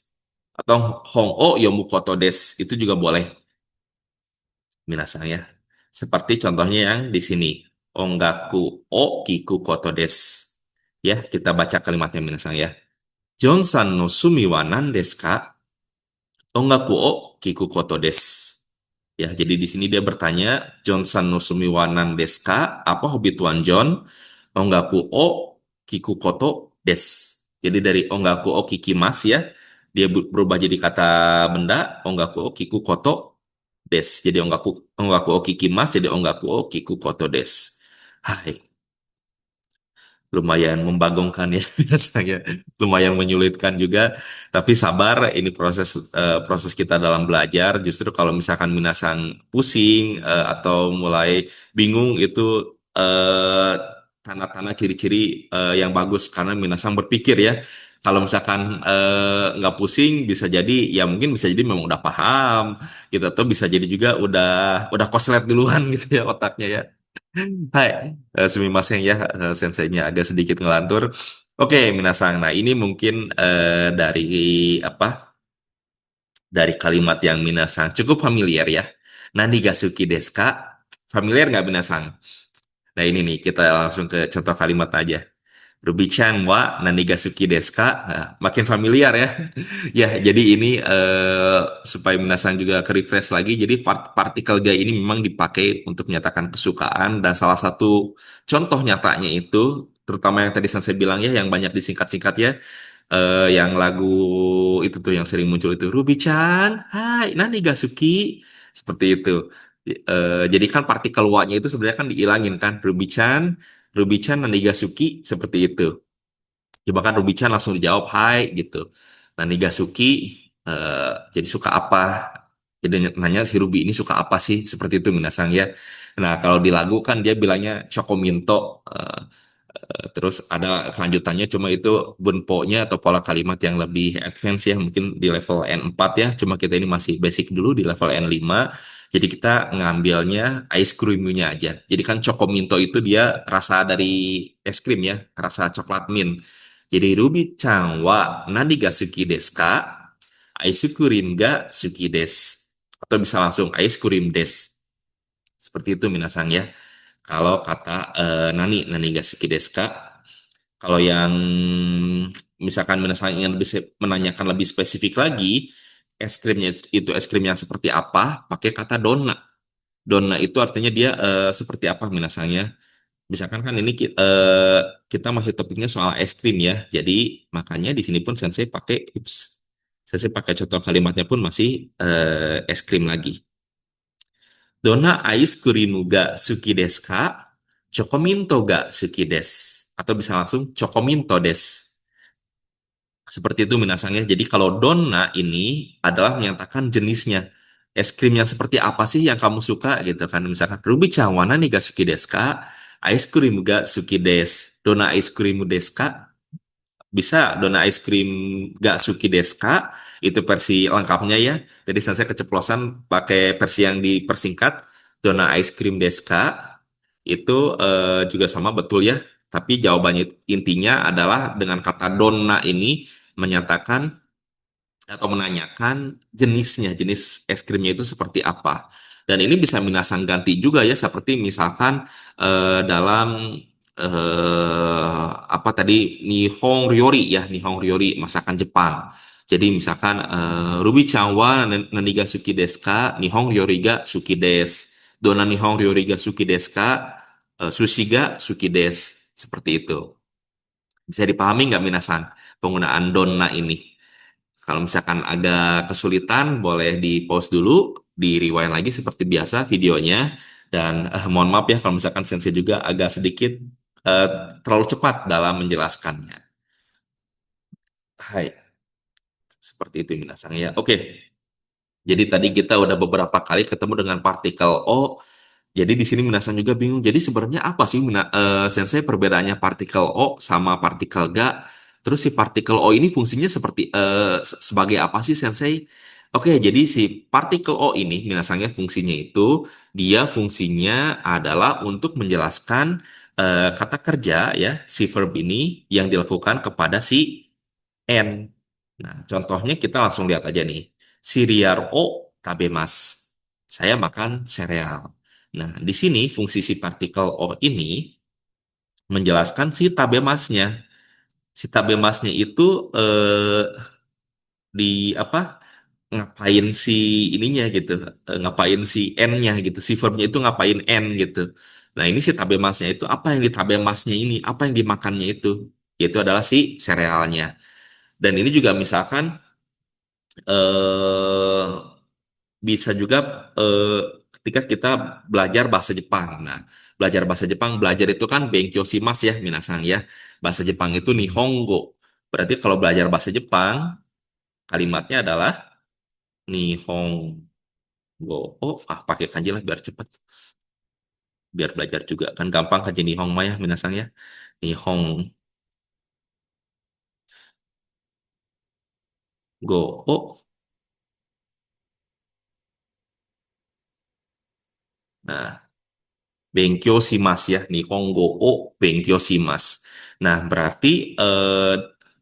Atau Hong O Yomu Koto des. Itu juga boleh minasang ya. Seperti contohnya yang di sini. Ongaku o Kiku Koto des. Ya, kita baca kalimatnya minasang ya. Johnson no sumi wa nan desu ka? Ongaku o Kiku Koto des. Ya, jadi di sini dia bertanya, Johnson no sumiwa nan desu ka? Apa hobi Tuan John? Ongaku o kiku koto des. Jadi dari ongaku o kikimas ya, dia berubah jadi kata benda, ongaku o kiku koto des. Jadi ongaku o kikimas, jadi ongaku o kiku koto des. Hai, lumayan membagongkan ya biasanya, lumayan menyulitkan juga, tapi sabar, ini proses kita dalam belajar. Justru kalau misalkan minasang pusing atau mulai bingung, itu eh, tanda-tanda ciri-ciri yang bagus karena minasang berpikir ya. Kalau misalkan nggak pusing, bisa jadi ya, mungkin bisa jadi memang udah paham gitu, atau bisa jadi juga udah koslet duluan gitu ya otaknya ya. Hai, sumimasen ya, senseinya agak sedikit ngelantur. Oke, minasang. Nah, ini mungkin dari apa? Dari kalimat yang minasang cukup familiar ya. Nani ga suki desu ka? Familiar nggak minasang? Nah, ini nih, kita langsung ke contoh kalimat aja. Ruby-chan wa Nanigasuki desu ka? Nah, makin familiar ya. Ya, jadi ini supaya menasang juga ke refresh lagi. Jadi partikel ga ini memang dipakai untuk menyatakan kesukaan, dan salah satu contoh nyatanya itu, terutama yang tadi saya bilang ya, yang banyak disingkat-singkat ya, yang lagu itu tuh yang sering muncul itu, Ruby-chan, hai, Nanigasuki, seperti itu. Jadi kan partikel wa-nya itu sebenarnya kan dihilangin kan, Ruby-chan, Ruby-chan Nanigasuki, seperti itu. Coba kan Ruby-chan langsung dijawab hai gitu. Nah, Nigasuki jadi suka apa? Jadi nanya si Ruby ini suka apa sih? Seperti itu Minasang ya. Nah, kalau di lagu kan dia bilangnya Chocominto. Terus ada kelanjutannya, cuma itu bunpo-nya atau pola kalimat yang lebih advance ya, mungkin di level N4 ya. Cuma kita ini masih basic dulu di level N5. Jadi kita ngambilnya ice cream-nya aja. Jadi kan Chocominto itu dia rasa dari es krim ya, rasa coklat mint. Jadi Ruby-chan wa nani ga suki desu ka? Ice cream ga suki desu. Atau bisa langsung ice cream desu. Seperti itu minasang ya. Kalau kata nani ga suki desu ka? Kalau yang misalkan minasang ingin menanyakan lebih spesifik lagi, es krimnya itu es krim yang seperti apa? Pakai kata donna. Donna itu artinya dia seperti apa minasangnya? Misalkan kan ini kita masih topiknya soal es krim ya. Jadi makanya di sini pun Sensei pakai contoh kalimatnya pun masih es krim lagi. Dona ice cream ga suki desu ka? Chocominto ga suki desu. Atau bisa langsung chocominto desu. Seperti itu minasangnya. Jadi kalau donna ini adalah menyatakan jenisnya. Es krim yang seperti apa sih yang kamu suka gitu kan. Misalkan Ruby Chawana nih ga suki desu ka? Ice cream ga suki desu. Donna ice cream desu ka? Bisa Donna ice cream ga suki desu ka? Itu versi lengkapnya ya. Jadi saya keceplosan pakai versi yang dipersingkat. Donna ice cream desu ka? Itu juga sama betul ya. Tapi jawabannya intinya adalah dengan kata donna ini menyatakan atau menanyakan jenisnya, jenis es krimnya itu seperti apa. Dan ini bisa minasang ganti juga ya, seperti misalkan dalam apa tadi, Nihon Ryori ya, Nihon Ryori masakan Jepang. Jadi misalkan Ruby chan wa naniga suki desu ka? Nihon Ryori ga suki desu. Dona Nihon Ryori ga suki desu ka? Sushi ga suki desu. Seperti itu. Bisa dipahami nggak minasan penggunaan donna ini? Kalau misalkan agak kesulitan, boleh di pause dulu, di rewind lagi seperti biasa videonya. Dan mohon maaf ya kalau misalkan sensei juga agak sedikit eh, terlalu cepat dalam menjelaskannya. Hai, seperti itu minasang ya. Oke, jadi tadi kita udah beberapa kali ketemu dengan partikel O. Jadi di sini Minasan juga bingung. Jadi sebenarnya apa sih Sensei, perbedaannya partikel O sama partikel Ga? Terus si partikel O ini fungsinya seperti sebagai apa sih Sensei? Oke, jadi si partikel O ini Minasanya fungsinya itu, dia fungsinya adalah untuk menjelaskan kata kerja ya, si verb ini yang dilakukan kepada si N. Nah, contohnya kita langsung lihat aja nih. Siriar o tabemas. Saya makan sereal. Nah, di sini fungsi si partikel o ini menjelaskan si tabemasnya. Si tabemasnya itu di apa? ngapain si ininya gitu, ngapain si n-nya gitu, si verbnya itu ngapain n gitu. Nah ini si tabemasnya itu apa yang di tabemasnya ini, apa yang dimakannya itu adalah si serealnya. Dan ini juga misalkan eh bisa juga eh, ketika kita belajar bahasa Jepang. Nah, belajar bahasa Jepang, belajar itu kan benkyo shimasu ya, minasang ya. Bahasa Jepang itu nihongo. Berarti kalau belajar bahasa Jepang, kalimatnya adalah nihongo. Oh, pakai kanji lah biar cepet. Biar belajar juga. Kan gampang kanji nihong mah ya, minasang ya. Nihongo. Oh. Nah, Benkyo shimasu ya, Nihongo o Benkyo shimasu. Nah, berarti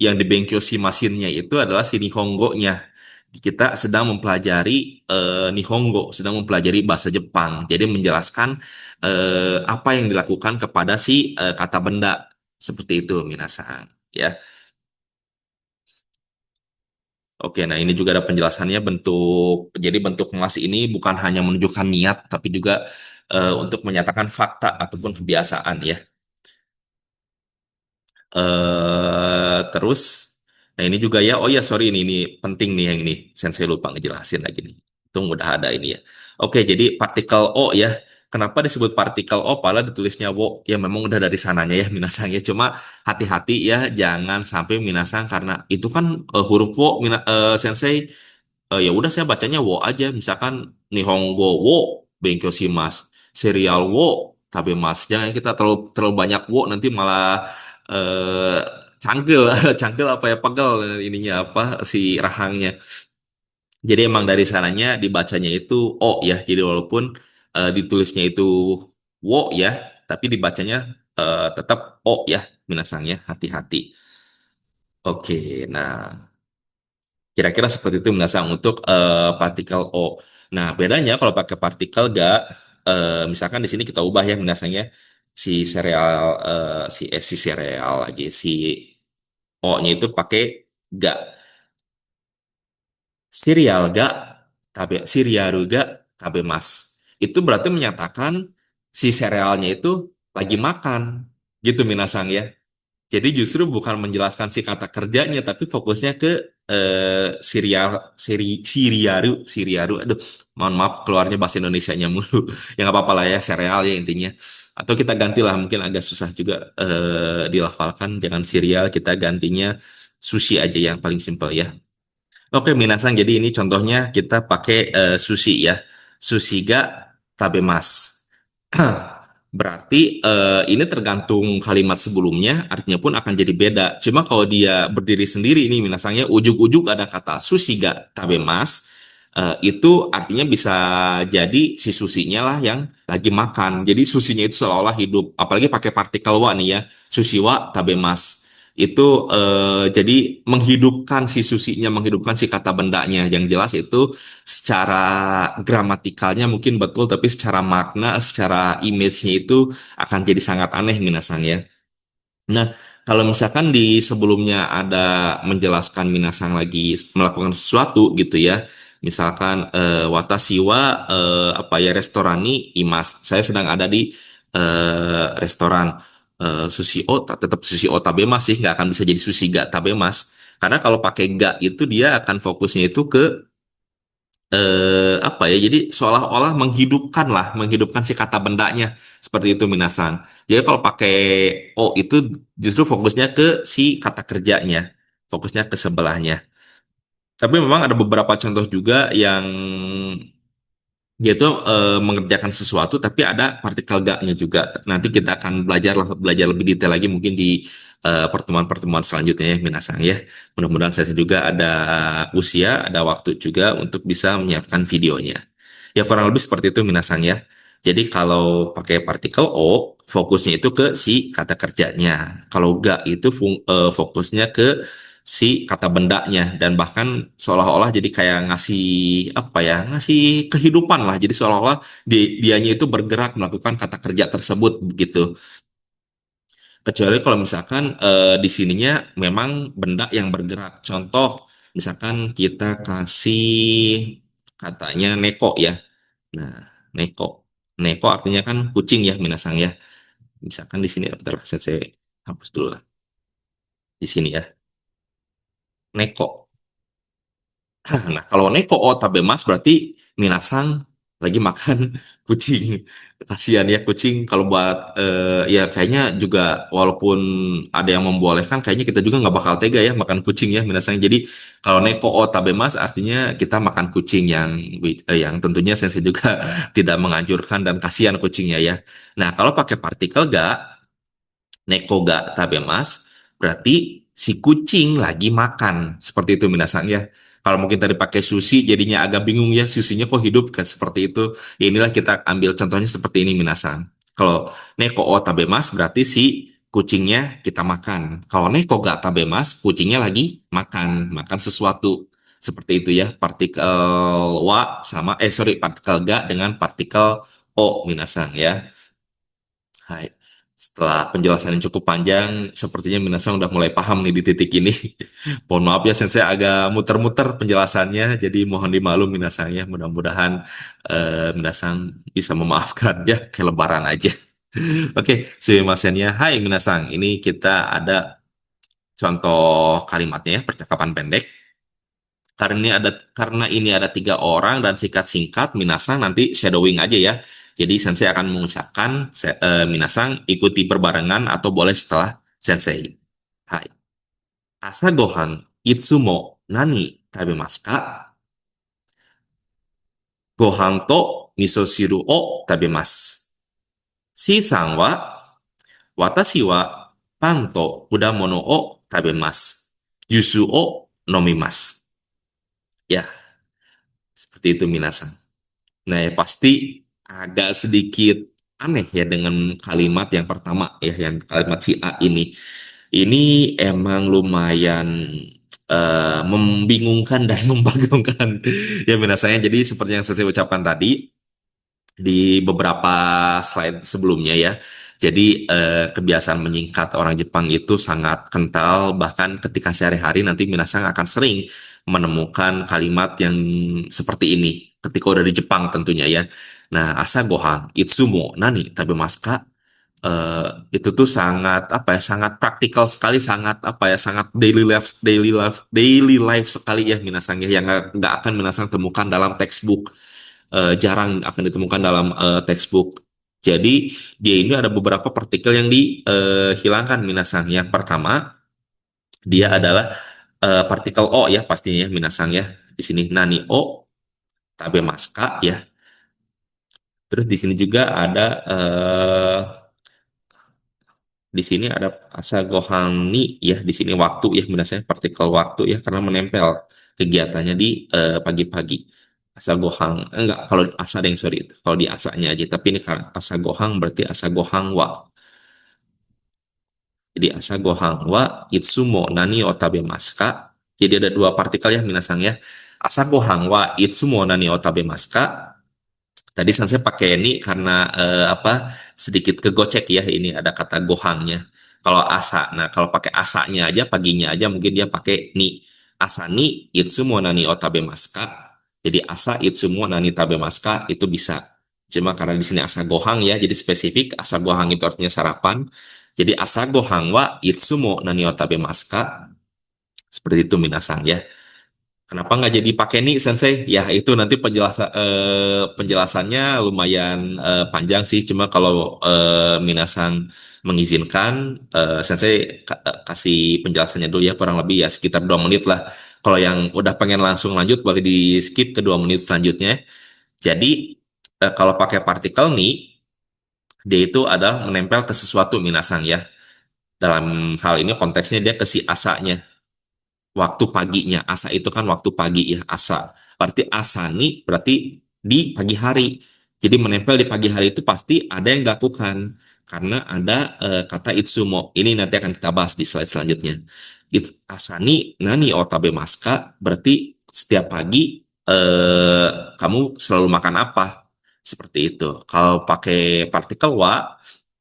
yang di Benkyo shimasinnya itu adalah si Nihongo-nya. Kita sedang mempelajari Nihongo, sedang mempelajari bahasa Jepang. Jadi menjelaskan apa yang dilakukan kepada si kata benda. Seperti itu, minasan. Ya. Oke, nah ini juga ada penjelasannya jadi bentuk ngelas ini bukan hanya menunjukkan niat, tapi juga untuk menyatakan fakta ataupun kebiasaan ya. Terus, nah ini juga ya, oh ya sorry ini penting nih yang ini, Sensei lupa ngejelasin lagi nih. Itu udah ada ini ya. Oke, jadi partikel O ya. Kenapa disebut partikel O? Padahal ditulisnya wo. Ya memang udah dari sananya ya minasang ya. Cuma hati-hati ya, jangan sampai minasang karena itu kan huruf wo, Sensei. Ya udah saya bacanya wo aja. Misalkan Nihongo wo, Benkyoshimasu. Serial wo, Tabemas. Jangan kita terlalu terlalu banyak wo nanti malah eh cangkel, cangkel apa ya pegel ininya apa si rahangnya. Jadi emang dari sananya dibacanya itu o ya. Jadi walaupun ditulisnya itu wo ya, tapi dibacanya tetap o ya, minasang ya. Hati-hati. Oke, nah kira-kira seperti itu minasang untuk partikel o. Nah bedanya kalau pakai partikel ga, misalkan di sini kita ubah ya minasangnya si sereal si sereal lagi si O-nya itu pakai ga. Serial ga seriaru ga tabemas. Itu berarti menyatakan si serealnya itu lagi makan. Gitu minasang ya. Jadi justru bukan menjelaskan si kata kerjanya, tapi fokusnya ke siriaru. Aduh, mohon maaf keluarnya bahasa Indonesianya mulu. Ya nggak apa-apa lah ya, sereal ya intinya. Atau kita gantilah, mungkin agak susah juga dilafalkan. Jangan serial, kita gantinya sushi aja yang paling simpel ya. Oke, Minasang. Jadi ini contohnya kita pakai sushi ya. Sushi ga tabemas. Berarti ini tergantung kalimat sebelumnya, artinya pun akan jadi beda. Cuma kalau dia berdiri sendiri ini, Minasangnya ujuk-ujuk ada kata sushi ga tabemas, itu artinya bisa jadi si susinya lah yang lagi makan. Jadi susinya itu seolah-olah hidup. Apalagi pakai partikel wa nih ya, sushi wa tabemas. Itu jadi menghidupkan si susinya, menghidupkan si kata bendanya. Yang jelas itu secara gramatikalnya mungkin betul, tapi secara makna, secara image-nya itu akan jadi sangat aneh minasang ya. Nah, kalau misalkan di sebelumnya ada menjelaskan minasang lagi melakukan sesuatu gitu ya. Misalkan watashi wa apa ya restorani imas. Saya sedang ada di restoran sushi o tetap sushi o tabemas sih nggak akan bisa jadi sushi ga tabemas. Karena kalau pakai ga itu dia akan fokusnya itu ke apa ya jadi seolah-olah menghidupkan si kata bendanya seperti itu minasang. Jadi kalau pakai o itu justru fokusnya ke si kata kerjanya, fokusnya ke sebelahnya. Tapi memang ada beberapa contoh juga yang dia tuh mengerjakan sesuatu tapi ada partikel gaknya juga. Nanti kita akan belajar lebih detail lagi mungkin di pertemuan-pertemuan selanjutnya ya Minasang ya. Mudah-mudahan saya juga ada usia, ada waktu juga untuk bisa menyiapkan videonya. Ya kurang lebih seperti itu Minasang ya. Jadi kalau pakai partikel O, fokusnya itu ke si kata kerjanya. Kalau ga itu fokusnya ke si kata bendanya dan bahkan seolah-olah jadi kayak ngasih apa ya ngasih kehidupan lah jadi seolah-olah dianya itu bergerak melakukan kata kerja tersebut begitu kecuali kalau misalkan di sininya memang benda yang bergerak contoh Misalkan kita kasih katanya neko ya. Nah, neko. Neko artinya kan kucing ya, minasang ya. Misalkan di sini, bentar, saya hapus dulu lah. Di sini ya. Neko. Nah, kalau neko otabemas berarti minasang lagi makan kucing. Kasihan ya kucing kalau buat ya kayaknya juga walaupun ada yang membolehkan kayaknya kita juga nggak bakal tega ya makan kucing ya minasang. Jadi kalau neko otabemas artinya kita makan kucing yang tentunya sensei juga tidak menganjurkan dan kasihan kucingnya ya. Nah, kalau pakai partikel ga neko ga tabemas, berarti si kucing lagi makan. Seperti itu minasan ya. Kalau mungkin tadi pakai sushi, jadinya agak bingung ya, susinya kok hidup kan seperti itu. Ya inilah kita ambil contohnya seperti ini minasan. Kalau neko o tabemas, berarti si kucingnya kita makan. Kalau neko ga tabemas, kucingnya lagi makan sesuatu. Seperti itu ya, partikel wa sama, partikel ga dengan partikel o minasan ya. Hai. Setelah penjelasan yang cukup panjang, sepertinya Minasang udah mulai paham nih di titik ini. Mohon maaf ya, Sensei agak muter-muter penjelasannya, jadi mohon dimaklum Minasang ya. Mudah-mudahan Minasang bisa memaafkan ya, kayak lebaran aja. Oke, sumimasen ya. Hai Minasang, ini kita ada contoh kalimatnya ya, percakapan pendek. Karena ini ada 3 orang dan singkat-singkat, Minasang nanti shadowing aja ya. Jadi Sensei akan mengucapkan, Minasang ikuti berbarengan atau boleh setelah Sensei. Hai. Asa gohan itsumo nani tabemasu ka? Gohan to miso shiru o tabemasu. C さんは、私はパンと果物を食べます。ジュースを飲みます。Ya, seperti itu Minasang. Nah, ya pasti agak sedikit aneh ya dengan kalimat yang pertama ya, yang kalimat si A ini. Ini emang lumayan membingungkan dan membagongkan ya binasanya. Jadi seperti yang saya ucapkan tadi di beberapa slide sebelumnya ya. Jadi kebiasaan menyingkat orang Jepang itu sangat kental, bahkan ketika sehari-hari nanti minasang akan sering menemukan kalimat yang seperti ini ketika udah di Jepang tentunya ya. Nah, asa gohan itsumo nani tabemasu ka? Itu tuh sangat apa ya, sangat praktikal sekali, sangat apa ya, sangat daily life sekali ya minasang ya, yang nggak akan minasang temukan dalam textbook. Jarang akan ditemukan dalam textbook. Jadi dia ini ada beberapa partikel yang dihilangkan minasang. Yang pertama dia adalah partikel O ya pastinya ya minasang ya. Di sini nani O tabe maska ya. Terus di sini juga ada di sini ada asa gohani ya, di sini waktu ya minasanya partikel waktu ya karena menempel kegiatannya di pagi-pagi. Asa gohang enggak, kalau asa ada yang sorry itu kalau di asanya aja, tapi ini kan asa gohang berarti asa gohang wa. Jadi asa gohang wa itsumo nani o tabemasu ka. Jadi ada 2 partikel ya minasang ya. Asa gohang wa itsumo nani o tabemasu ka. Tadi saya pakai ini karena apa, sedikit kegocek ya, ini ada kata gohangnya. Kalau asa, nah kalau pakai asanya aja paginya aja mungkin dia pakai ni. Asa ni itsumo nani o tabemasu ka. Jadi asa itsumo nani tabemasu ka itu bisa. Cuma karena di sini asa gohang ya, jadi spesifik. Asa gohang itu artinya sarapan. Jadi asa gohang wa itsumo nani o tabemasu ka. Seperti itu minasang ya. Kenapa nggak jadi pakai nih Sensei? Ya itu nanti penjelasannya lumayan panjang sih. Cuma kalau Minasang mengizinkan, Sensei kasih penjelasannya dulu ya, kurang lebih ya sekitar 2 menit lah. Kalau yang udah pengen langsung lanjut boleh di skip ke 2 menit selanjutnya. Jadi kalau pakai partikel nih, dia itu adalah menempel ke sesuatu Minasang ya. Dalam hal ini konteksnya dia ke si asanya, waktu paginya. Asa itu kan waktu pagi ya, asa. Berarti asani berarti di pagi hari. Jadi menempel di pagi hari itu pasti ada yang dilakukan. Karena ada kata itsumo. Ini nanti akan kita bahas di slide selanjutnya. Asani nani otabe maska berarti setiap pagi kamu selalu makan apa? Seperti itu. Kalau pakai partikel wa,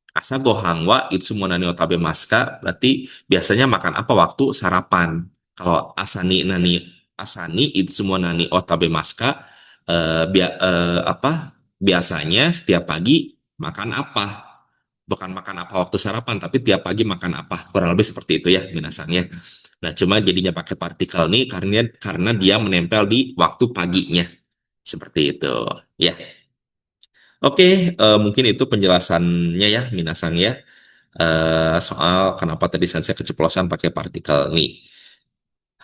asa gohang wa itsumo nani otabe maska berarti biasanya makan apa waktu sarapan. Kalau asani nani asani itsumo nani otabemasu ka? Biasanya setiap pagi makan apa? Bukan makan apa waktu sarapan, tapi tiap pagi makan apa? Kurang lebih seperti itu ya, minasan ya. Nah, cuma jadinya pakai partikel nih karena dia menempel di waktu paginya. Seperti itu. Ya. Oke, mungkin itu penjelasannya ya, minasan ya. Soal kenapa tadi saya keceplosan pakai partikel nih.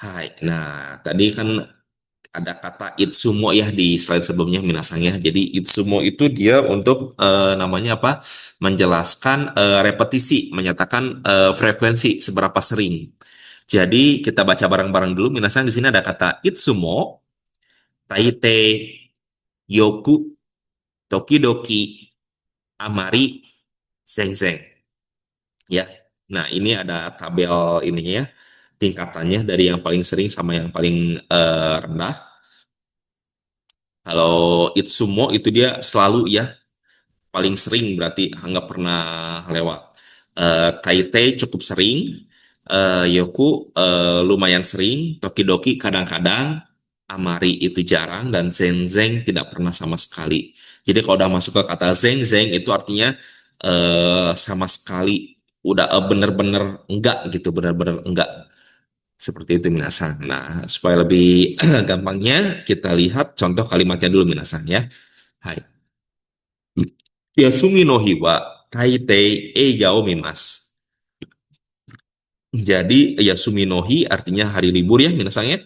Hai. Nah, tadi kan ada kata itsumo ya di slide sebelumnya minasang ya. Jadi itsumo itu dia untuk namanya apa? Menjelaskan repetisi, menyatakan frekuensi seberapa sering. Jadi kita baca bareng-bareng dulu minasang di sini ada kata itsumo, taite, yoku, tokidoki, amari, sengseng ya. Nah, ini ada tabel ininya ya, tingkatannya dari yang paling sering sama yang paling rendah. Kalau Itsumo itu dia selalu ya paling sering berarti nggak pernah lewat. Taitei cukup sering, Yoku lumayan sering, Tokidoki kadang-kadang, Amari itu jarang, dan Zengzeng tidak pernah sama sekali. Jadi kalau udah masuk ke kata Zengzeng itu artinya sama sekali udah bener-bener enggak gitu, bener-bener enggak. Seperti itu minasan. Nah, supaya lebih gampangnya kita lihat contoh kalimatnya dulu minasan ya. Hai. Yasumi no hi wa taitei eiga o mimasu. Jadi Yasumi no hi artinya hari libur ya minasan ya.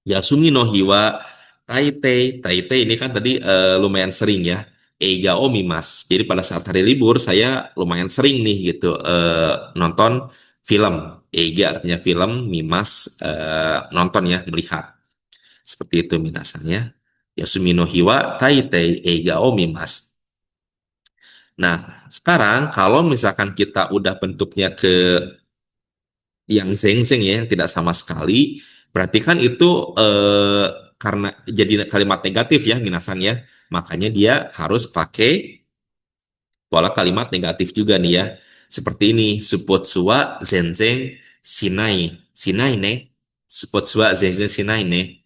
Yasumi no hi wa taitei ini kan tadi lumayan sering ya. Eiga o mimasu. Jadi pada saat hari libur saya lumayan sering nih gitu nonton film. Eiga artinya film, mimas nonton ya, melihat. Seperti itu minasannya. Yasumi no hiwa taitei eiga o mimasu. Nah, sekarang kalau misalkan kita udah bentuknya ke yang zeng-zeng ya, yang tidak sama sekali, berarti kan itu karena jadi kalimat negatif ya minasan ya. Makanya dia harus pakai pola kalimat negatif juga nih ya. Seperti ini, supotsuwa zenzen shinai. Shinai ne. Supotsuwa zenzen shinai ne.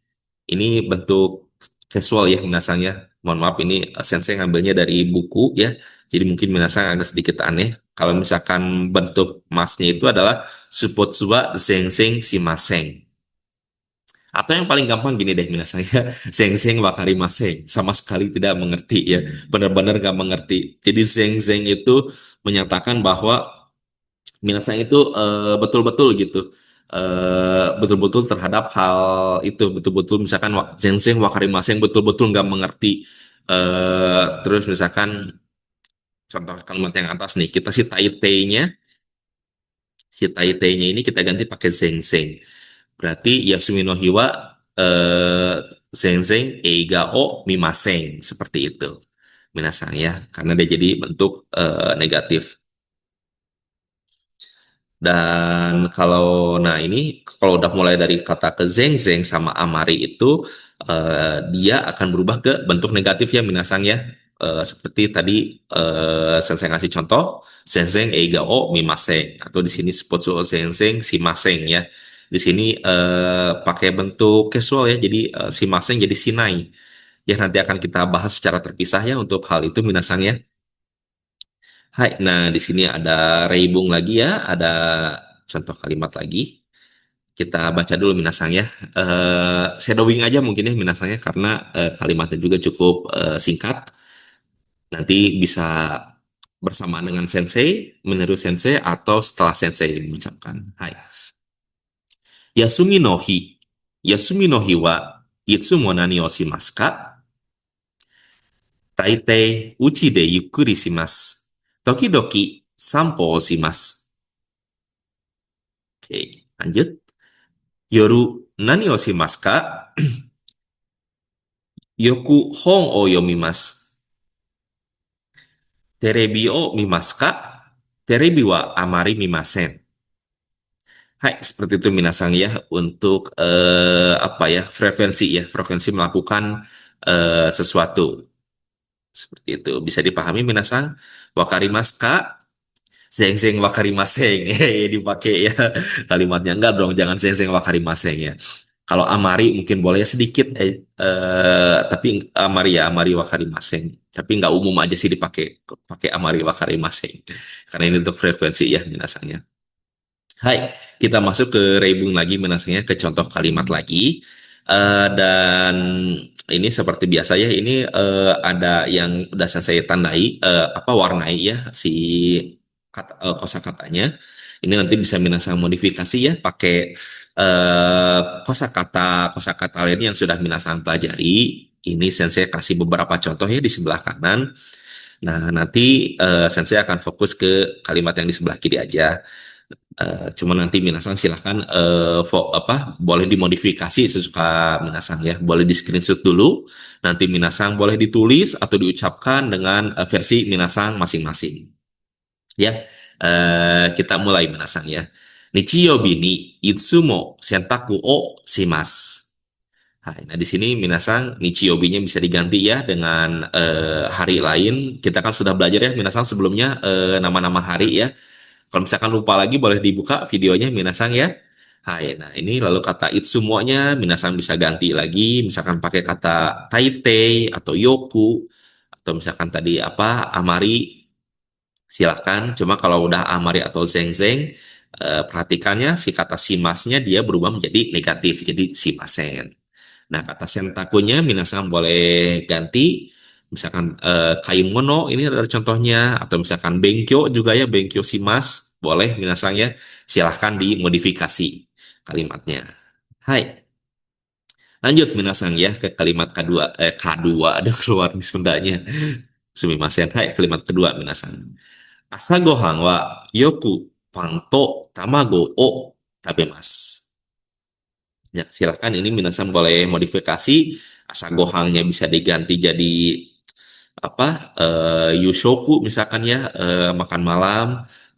Ini bentuk casual ya minasanya. Mohon maaf ini sensei ngambilnya dari buku ya. Jadi mungkin minasanya agak sedikit aneh. Kalau misalkan bentuk masnya itu adalah supotsuwa zenzen shimaseng. Atau yang paling gampang gini deh minasanya. Zeng-zeng wakarimaseng. Sama sekali tidak mengerti ya. Benar-benar nggak mengerti. Jadi zeng-zeng itu menyatakan bahwa minasanya itu betul-betul gitu. Betul-betul terhadap hal itu. Betul-betul misalkan zeng-zeng wakarimaseng betul-betul nggak mengerti. Terus misalkan contoh kalimat yang atas nih. Kita si taitei-nya. Si taitei-nya ini kita ganti pakai zeng-zeng. Berarti Yasumi no Hiwa Zenzeng Eiga o Mimaseng seperti itu. Minasang ya, karena dia jadi bentuk negatif. Dan kalau nah ini kalau udah mulai dari kata ke Zengzeng sama Amari itu dia akan berubah ke bentuk negatif ya minasang ya. Seperti tadi Sensei ngasih contoh Zengzeng Eiga o Mimaseng atau di sini Spotsu o Zengzeng Shimaseng ya. Di sini pakai bentuk casual ya. Jadi Shimaseng jadi Sinai. Ya nanti akan kita bahas secara terpisah ya untuk hal itu minasang ya. Hai, nah di sini ada Reibung lagi ya, ada contoh kalimat lagi. Kita baca dulu minasang ya. Shadowing aja mungkin ya minasangnya karena kalimatnya juga cukup singkat. Nanti bisa bersamaan dengan sensei, meniru sensei, atau setelah sensei mengucapkan. Hai. Yasumi no hi. Yasumi no hi wa itsumo nani o shimasu ka? Taitei uchi de yukkuri shimasu. Tokidoki sanpo o shimasu. Oke, lanjut. Yoru nani o shimasu ka? Yoku hon o yomimasu. Terebi o mimasu ka? Terebi wa amari mimasen. Hai, seperti itu minasang ya untuk apa ya frekuensi melakukan sesuatu seperti itu bisa dipahami minasang. Wakarimasu ka? Zeng zeng wakarimaseng dipakai ya kalimatnya enggak dong jangan zeng zeng wakarimaseng ya. Kalau amari mungkin boleh sedikit, tapi amari ya amari wakarimasen. Tapi nggak umum aja sih dipakai pakai amari wakarimasen. Karena ini untuk frekuensi ya minasanya. Hai, kita masuk ke rebung lagi menasanya ke contoh kalimat lagi. Dan ini seperti biasa ya, ini ada yang udah saya tandai, apa warnai ya si kata, kosakatanya. Ini nanti bisa minasang modifikasi ya pakai kosakata lain yang sudah minasang pelajari. Ini sensei kasih beberapa contoh ya di sebelah kanan. Nah, nanti sensei akan fokus ke kalimat yang di sebelah kiri aja. Cuma nanti Minasang silahkan boleh dimodifikasi sesuka Minasang ya. Boleh di screenshot dulu. Nanti Minasang boleh ditulis atau diucapkan dengan versi Minasang masing-masing. Ya, kita mulai Minasang ya. Nichiyobi ni itsumo sentaku o shimasu. Nah, di sini Minasang Nichiyobi-nya bisa diganti ya dengan hari lain. Kita kan sudah belajar ya Minasang sebelumnya nama-nama hari ya. Kalau misalkan lupa lagi boleh dibuka videonya Minasang ya. Nah, ini lalu kata itsumo-nya Minasang bisa ganti lagi, misalkan pakai kata taitei atau yoku atau misalkan tadi apa amari silahkan. Cuma kalau udah amari atau zengzeng perhatikannya si kata simasnya dia berubah menjadi negatif jadi simasen. Nah, kata sentakunya Minasang boleh ganti misalkan kaimono ini adalah contohnya atau misalkan benkyo juga ya benkyo simas boleh Minasang ya silahkan dimodifikasi kalimatnya. Hai, lanjut Minasang ya ke kalimat kedua kedua ada keluar di Sundanya. Sumimasen. Hai, kalimat kedua Minasang. Asa gohan wa yoku pan to tamago o tabemasu. Ya, silahkan ini Minasang boleh modifikasi asa gohangnya bisa diganti jadi apa Yushoku misalkan ya makan malam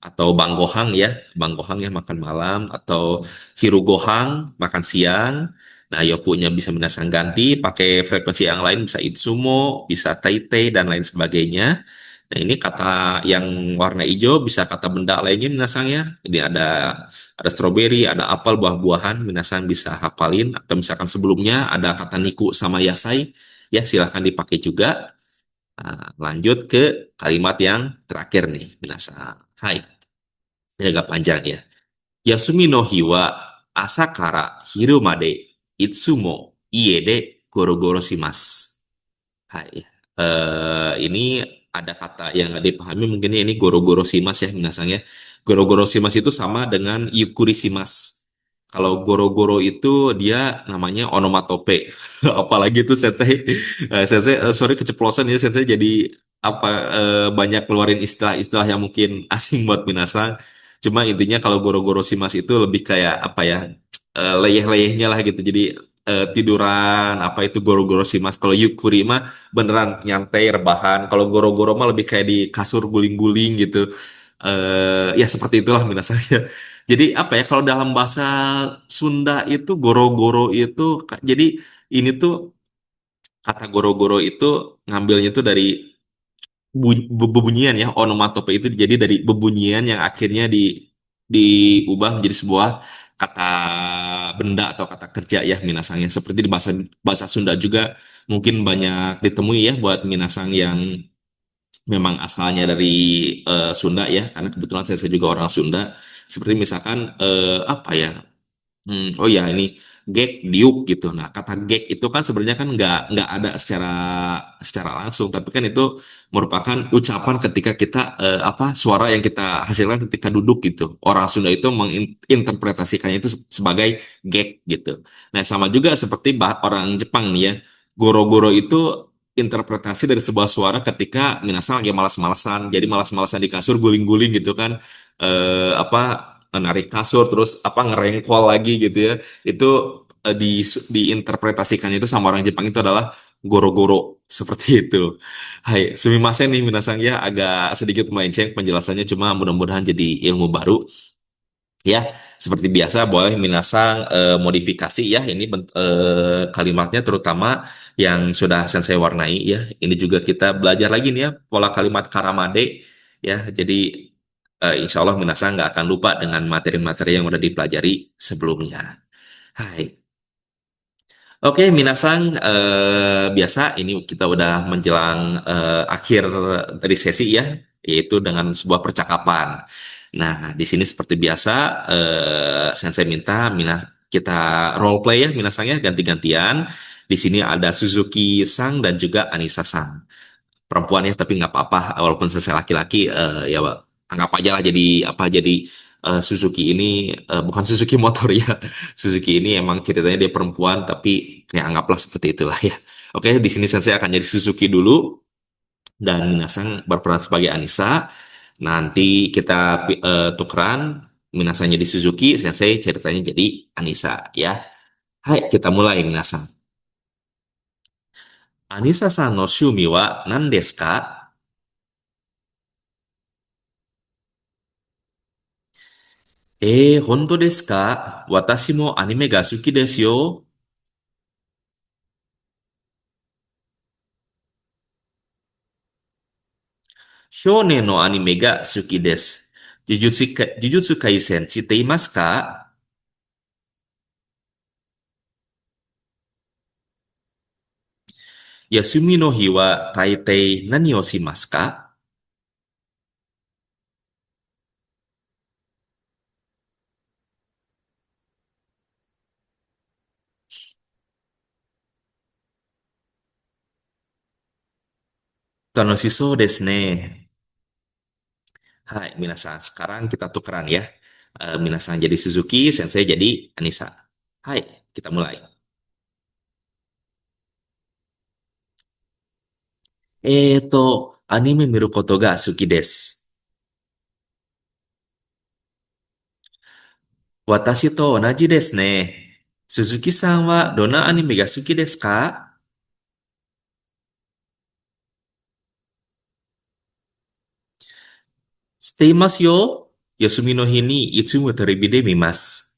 atau Bang Gohang ya Bang Gohang ya makan malam atau Hiru Gohang makan siang. Nah, Yokunya bisa Minasang ganti pakai frekuensi yang lain bisa Itsumo, bisa Teitei dan lain sebagainya. Nah, ini kata yang warna hijau bisa kata benda lainnya Minasang ya. Ini ada stroberi, ada apel, buah-buahan, Minasang bisa hafalin atau misalkan sebelumnya ada kata niku sama yasai, ya silahkan dipakai juga. Nah, lanjut ke kalimat yang terakhir nih, Minasang. Hai, ini agak panjang ya. Yasumi no hiwa asakara hiru made itsumo ie de goro-goro shimasu. Hai. Ini ada kata yang nggak dipahami mungkin ya, ini goro-goro simas ya minasang ya. Goro-goro simas itu sama dengan yukuri simas. Kalau goro-goro itu dia namanya onomatope. Apalagi itu sensei, sorry keceplosan ya sensei jadi apa banyak keluarin istilah-istilah yang mungkin asing buat minasang. Cuma intinya kalau goro-goro simas itu lebih kayak apa ya leyeh-leyehnya lah gitu. Jadi tiduran apa itu goro-goro simas. Kalau yukuri mah beneran nyantai rebahan. Kalau goro-goro mah lebih kayak di kasur guling-guling gitu. Ya seperti itulah minasanya. Jadi apa ya kalau dalam bahasa Sunda itu goro-goro itu jadi ini tuh kata goro-goro itu ngambilnya tuh dari bebunyian ya onomatope itu jadi dari bebunyian yang akhirnya diubah menjadi sebuah kata benda atau kata kerja ya minasangnya seperti di bahasa bahasa Sunda juga mungkin banyak ditemui ya buat minasang yang memang asalnya dari Sunda ya karena kebetulan saya juga orang Sunda seperti misalkan apa ya. Oh ya ini gag diuk gitu. Nah kata gag itu kan sebenarnya kan nggak ada secara secara langsung, tapi kan itu merupakan ucapan ketika kita apa suara yang kita hasilkan ketika duduk gitu. Orang Sunda itu menginterpretasikannya itu sebagai gag gitu. Nah sama juga seperti orang Jepang nih ya. Goro-goro itu interpretasi dari sebuah suara ketika minasang lagi malas-malasan. Jadi malas-malasan di kasur guling-guling gitu kan. Apa narik kasur terus apa ngerengkol lagi gitu ya itu diinterpretasikan itu sama orang Jepang itu adalah goro-goro seperti itu. Hai, sumimasen nih minasang ya agak sedikit melenceng penjelasannya cuma mudah-mudahan jadi ilmu baru ya. Seperti biasa boleh minasang modifikasi ya ini kalimatnya terutama yang sudah sensei warnai ya. Ini juga kita belajar lagi nih ya pola kalimat karamade ya. Jadi insya Allah minasang nggak akan lupa dengan materi-materi yang udah dipelajari sebelumnya. Hai. Oke, Minasang, biasa ini kita udah menjelang akhir dari sesi ya, yaitu dengan sebuah percakapan. Nah, di sini seperti biasa, Sensei minta kita role play ya, Minasang ya, ganti-gantian. Di sini ada Suzuki Sang dan juga Anissa Sang. Perempuan ya, tapi nggak apa-apa, walaupun Sensei laki-laki, ya anggap aja lah jadi apa, jadi Suzuki ini bukan Suzuki motor ya. Suzuki ini emang ceritanya dia perempuan, tapi ya anggaplah seperti itulah ya. Oke, di sini Sensei akan jadi Suzuki dulu dan Minasang berperan sebagai Anissa. Nanti kita tukeran, Minasang jadi Suzuki, Sensei ceritanya jadi Anissa ya. Hai, kita mulai Minasang. Anissa-san no shumi wa nan desu ka? 本当ですか？私もアニメが好きですよ。少年のアニメが好きです。呪術廻戦知っていますか？休みの日は大抵何をしますか？楽しそうですね。はい、皆さん。Sekarang kita tukeran ya. Minasan jadi Suzuki, Sensei jadi Anissa. Hai, kita mulai. アニメ見ることが好きです。私と同じですね。鈴木さんはどんなアニメが好きですか？知っていますよ。休みの日にいつもテレビで見ます。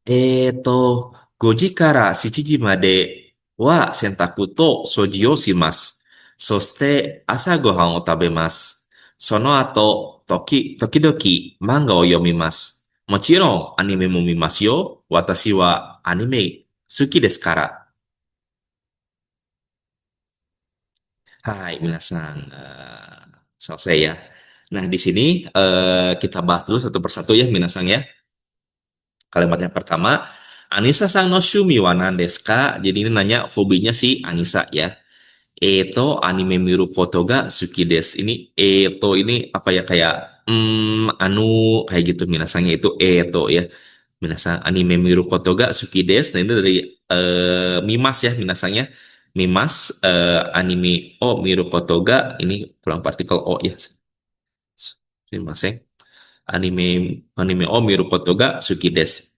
5時から7時までは洗濯と掃除をします。そして朝ごはんを食べます。その後、時々漫画を読みます。もちろんアニメも見ますよ。私はアニメ好きですから。Hai, minasan. Selesai ya. Nah, di sini kita bahas dulu satu persatu ya, minasan ya. Kalimat yang pertama, Anissa sang no shumi wa nan desu ka? Jadi ini nanya hobinya si Anissa ya. Eto anime miru koto ga suki desu. Ini eto ini apa ya kayak anu kayak gitu minasangnya itu eto ya. Minasang anime miru koto ga suki desu. Nah ini dari Mimas ya minasangnya. Mimas anime o miru koto ga ini kurang partikel o ya. Mimas ya. Anime anime o miru koto ga suki desu.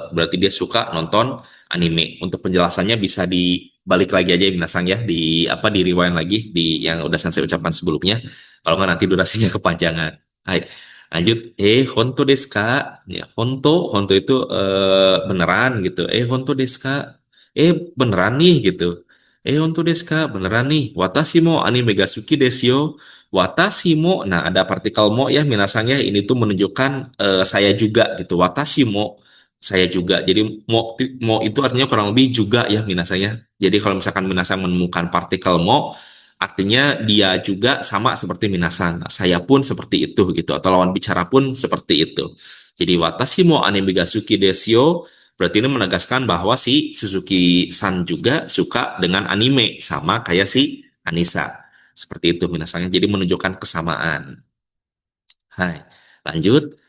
Berarti dia suka nonton anime. Untuk penjelasannya bisa dibalik lagi aja ya Minasang ya di apa di rewind lagi di yang udah saya ucapkan sebelumnya. Kalau nggak nanti durasinya kepanjangan. Hai, lanjut. Honto desu ka? Ya, honto itu beneran gitu. Honto desu ka? Beneran nih gitu. Honto desu ka? Beneran nih. Watashi mo anime ga suki desu yo. Watashi mo, nah ada partikel mo ya minasanya ini tuh menunjukkan saya juga gitu. Watashi mo, saya juga. Jadi mo itu artinya kurang lebih juga ya minasanya. Jadi kalau misalkan minasang menemukan partikel mo, artinya dia juga sama seperti minasang. Saya pun seperti itu gitu. Atau lawan bicara pun seperti itu. Jadi watashi mo anime ga suki desu yo. Berarti ini menegaskan bahwa si Suzuki-san juga suka dengan anime sama kayak si Anissa. Seperti itu minasanya. Jadi menunjukkan kesamaan. Hai. Lanjut.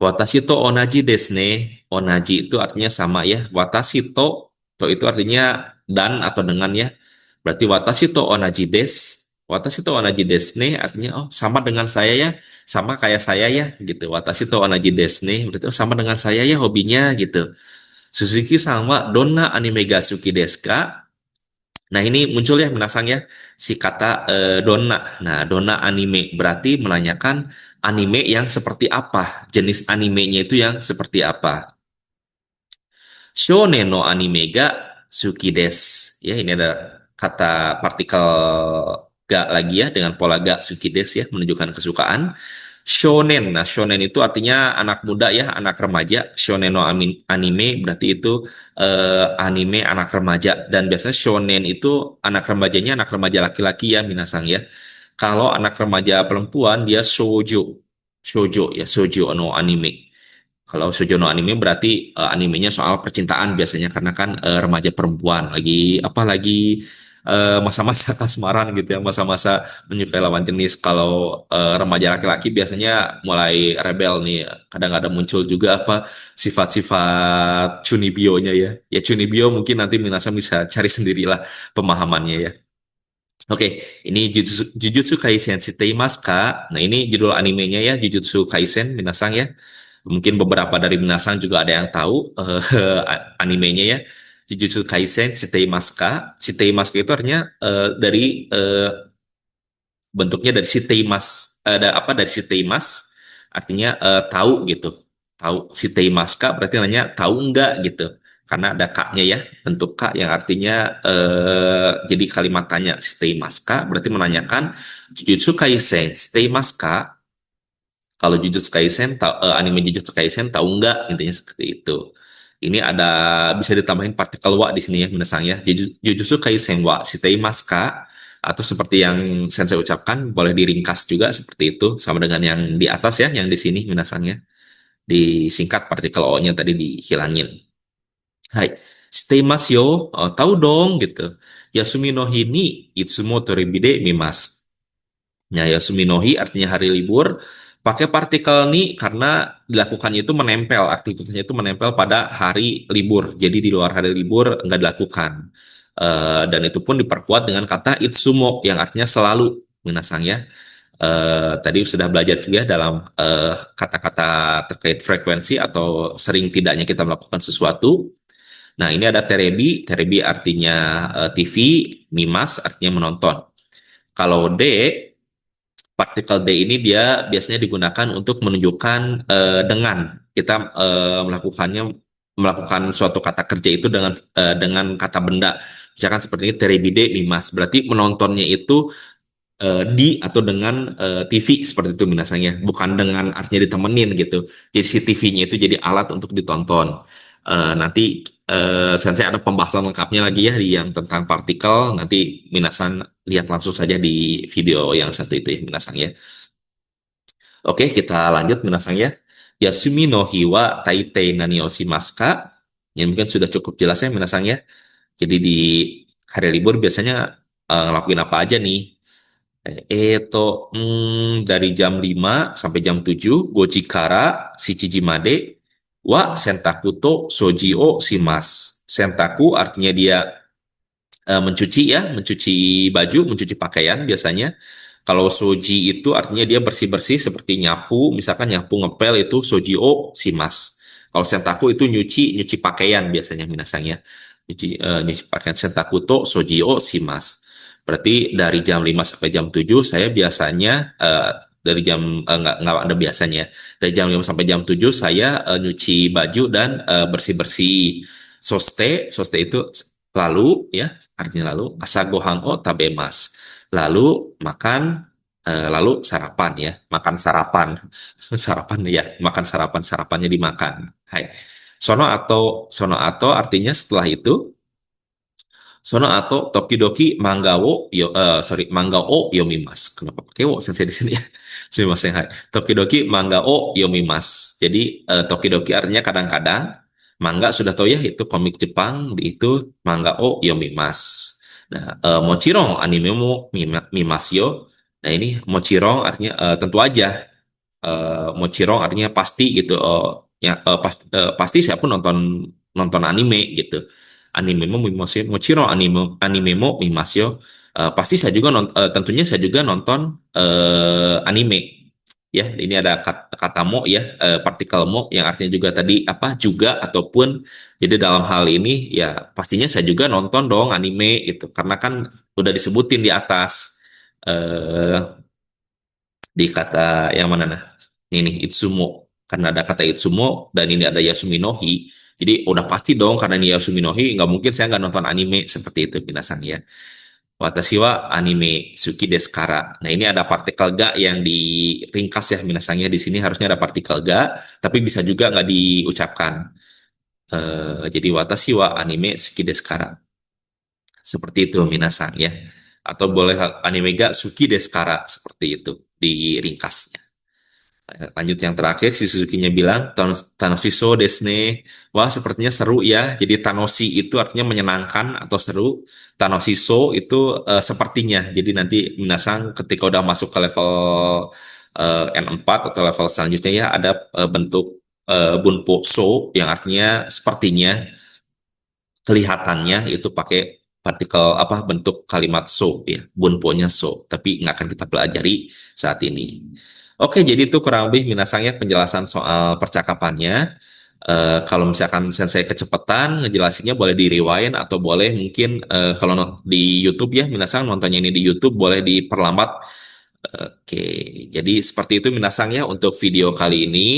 Watashi to onaji desu ne. Onaji itu artinya sama ya. Watashi to itu artinya dan atau dengan ya. Berarti watashi to onaji desu. Watashi to onaji desu ne artinya oh sama dengan saya ya. Sama kayak saya ya gitu. Watashi to onaji desu ne berarti oh sama dengan saya ya hobinya gitu. Suzuki sama donna anime ga suki desu ka? Nah, ini muncul ya menasang ya si kata donna. Nah, donna anime berarti menanyakan anime yang seperti apa, jenis animenya itu yang seperti apa. Shonen no anime ga suki desu. Ya, ini ada kata partikel ga lagi ya dengan pola ga suki desu ya menunjukkan kesukaan. Shonen. Nah, shonen itu artinya anak muda ya, anak remaja. Shonen no anime berarti itu anime anak remaja. Dan biasanya shonen itu anak remajanya anak remaja laki-laki ya, minasang ya. Kalau anak remaja perempuan dia shoujo. Shoujo ya, shoujo no anime. Kalau shoujo no anime berarti animenya soal percintaan biasanya karena kan remaja perempuan lagi apa lagi masa-masa kasmaran gitu ya, masa-masa menyukai lawan jenis. Kalau remaja laki-laki biasanya mulai rebel nih. Kadang-kadang muncul juga apa sifat-sifat chunibyo-nya ya. Ya chunibyo mungkin nanti Minasa bisa cari sendirilah pemahamannya ya. Oke, ini Jujutsu Kaisen Shiteimasu Ka. Nah, ini judul animenya ya, Jujutsu Kaisen, Minasang ya. Mungkin beberapa dari Minasang juga ada yang tahu animenya ya. Jujutsu Kaisen Shiteimasu Ka. Shiteimasu Ka itu artinya dari bentuknya dari Shiteimas. Ada apa dari Shiteimas? Artinya tahu gitu. Tahu Shiteimasu Ka berarti nanya tahu enggak gitu. Karena ada kaknya ya, bentuk kak yang artinya jadi kalimat tanya stay maska berarti menanyakan Jujutsu Kaisen stay maska. Kalau Jujutsu Kaisen anime Jujutsu Kaisen tahu nggak intinya seperti itu. Ini ada bisa ditambahin partikel wa di sini ya menasang ya. Jujutsu Kaisen wa stay maska atau seperti yang Sensei ucapkan boleh diringkas juga seperti itu sama dengan yang di atas ya yang di sini minasangnya disingkat partikel o-nya tadi dihilangin. Hai, stay mas yo, tahu dong gitu. Yasumi no hi ni itsumo toribide mimasu. Nah, Yasumi no hi artinya hari libur. Pakai partikel ni karena dilakukannya itu menempel, aktivitasnya itu menempel pada hari libur. Jadi di luar hari libur nggak dilakukan. Dan itu pun diperkuat dengan kata itsumo yang artinya selalu, minasang ya. Tadi sudah belajar juga dalam kata-kata terkait frekuensi atau sering tidaknya kita melakukan sesuatu. Nah, ini ada terebi. Terebi artinya TV, mimas artinya menonton. Kalau D, partikel D ini dia biasanya digunakan untuk menunjukkan dengan kita melakukan suatu kata kerja itu dengan kata benda. Misalkan seperti ini terebi D mimas, berarti menontonnya itu di atau dengan TV seperti itu binasanya, bukan dengan artinya ditemenin gitu. Jadi si TV-nya itu jadi alat untuk ditonton. Nanti Sensei ada pembahasan lengkapnya lagi ya di yang tentang partikel. Nanti Minasan lihat langsung saja di video yang satu itu ya Minasan ya. Oke, kita lanjut Minasan ya. Yasumi no hiwa taitei nani o shimasu ka? Ya mungkin sudah cukup jelas ya Minasan ya. Jadi di hari libur biasanya ngelakuin apa aja nih? Dari jam 5 sampai jam 7, goji kara, shichiji made, wa sentaku to soji o shimasu. Sentaku artinya dia mencuci ya, mencuci baju, mencuci pakaian biasanya. Kalau soji itu artinya dia bersih-bersih seperti nyapu, misalkan nyapu ngepel itu soji o shimasu. Kalau sentaku itu nyuci, nyuci pakaian biasanya minasanya. Nyuci pakaian sentaku to soji o shimasu. Berarti dari jam 5 sampai jam 7 saya biasanya dari jam nggak ada biasanya. Dari jam 5 sampai jam 7 saya nyuci baju dan bersih-bersih. Soste itu lalu ya, artinya lalu asagohan o tabemas. Lalu makan lalu sarapan ya, makan sarapan. Sarapan ya, makan sarapan, sarapannya dimakan. Hai. Sono atau artinya setelah itu Sono atau Tokidoki manga o yomimasu. Kenapa pakai wo sensei di sini ya? Sumimasen, hai. Tokidoki manga o yomimasu. Jadi Tokidoki artinya kadang-kadang. Manga sudah tahu ya itu komik Jepang, itu manga o yomimasu. Nah, mochirong anime mo mimasu yo. Nah, ini mochirong artinya tentu aja. Mochirong artinya pasti gitu. Pasti saya pun nonton nonton anime gitu. Anime mo mimasyo, mochiro anime mo mimasyo. Pasti saya juga tentunya saya juga nonton anime. Ya, ini ada kata mo ya, partikel mo yang artinya juga tadi apa juga ataupun jadi dalam hal ini ya pastinya saya juga nonton dong anime itu karena kan udah disebutin di atas eh, di kata yang mana nah ini Itsumo karena ada kata Itsumo dan ini ada Yasumi no Hi jadi udah pasti dong karena ini Yasumi no Hi nggak mungkin saya nggak nonton anime seperti itu binasan ya. Watashi wa anime suki desu kara. Nah, ini ada partikel ga yang diringkas ya minasangnya di sini harusnya ada partikel ga, tapi bisa juga nggak diucapkan. Jadi watashi wa anime suki desu kara. Seperti itu minasang ya. Atau boleh anime ga suki desu kara seperti itu diringkasnya. Lanjut yang terakhir, si Suzuki-nya bilang, Tanoshiso desne. Wah, sepertinya seru ya. Jadi Tanoshi itu artinya menyenangkan atau seru. Tanoshiso itu sepertinya. Jadi nanti minasang ketika udah masuk ke level N4 atau level selanjutnya ya, ada bentuk bunpo so yang artinya sepertinya kelihatannya itu pakai partikel apa bentuk kalimat so ya bunponya so tapi nggak akan kita pelajari saat ini. Oke, jadi itu kurang lebih minasanya penjelasan soal percakapannya. Kalau misalkan sensei kecepatan ngejelasinnya boleh di rewind atau boleh mungkin kalau di YouTube ya minasang nontonnya ini di YouTube boleh diperlambat. Oke, jadi seperti itu minasang ya untuk video kali ini.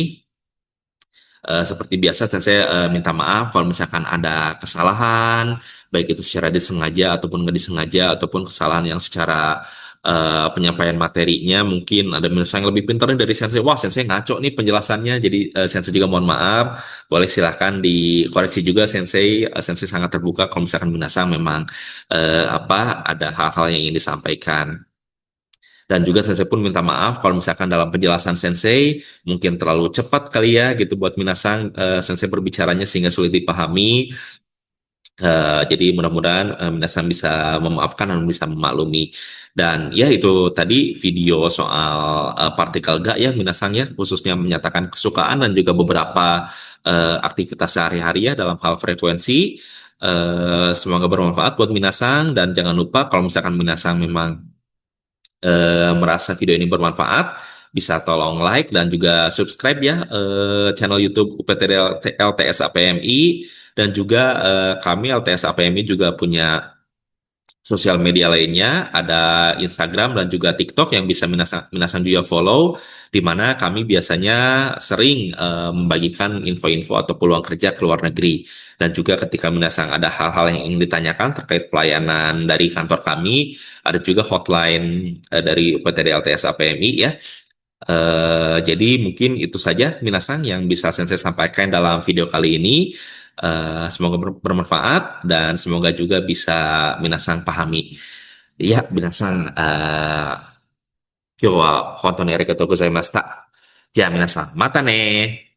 Seperti biasa, saya minta maaf kalau misalkan ada kesalahan, baik itu secara disengaja ataupun nggak disengaja, ataupun kesalahan yang secara penyampaian materinya mungkin ada misalnya yang lebih pintar nih dari sensei. Wah, sensei ngaco nih penjelasannya, jadi sensei juga mohon maaf. Boleh silahkan dikoreksi juga sensei. Sensei sangat terbuka kalau misalkan minasang memang apa ada hal-hal yang ingin disampaikan. Dan juga Sensei pun minta maaf kalau misalkan dalam penjelasan Sensei mungkin terlalu cepat kali ya gitu buat minasang Sensei berbicaranya sehingga sulit dipahami. Jadi mudah-mudahan minasang bisa memaafkan dan bisa memaklumi. Dan ya itu tadi video soal partikel ga ya minasang ya khususnya menyatakan kesukaan dan juga beberapa aktivitas sehari-hari ya dalam hal frekuensi. Semoga bermanfaat buat minasang dan jangan lupa kalau misalkan minasang memang merasa video ini bermanfaat, bisa tolong like dan juga subscribe ya channel YouTube UPTD LTS APMI dan juga kami LTS APMI juga punya sosial media lainnya, ada Instagram dan juga TikTok yang bisa minasan juga follow, di mana kami biasanya sering membagikan info-info atau peluang kerja ke luar negeri. Dan juga ketika minasan ada hal-hal yang ingin ditanyakan terkait pelayanan dari kantor kami, ada juga hotline dari UPTD LTS APMI ya. Jadi mungkin itu saja minasan yang bisa saya sampaikan dalam video kali ini. Semoga bermanfaat dan semoga juga bisa minasan pahami. Ya, minasan, 今日は本当にありがとうございました。じゃあ皆さん、またね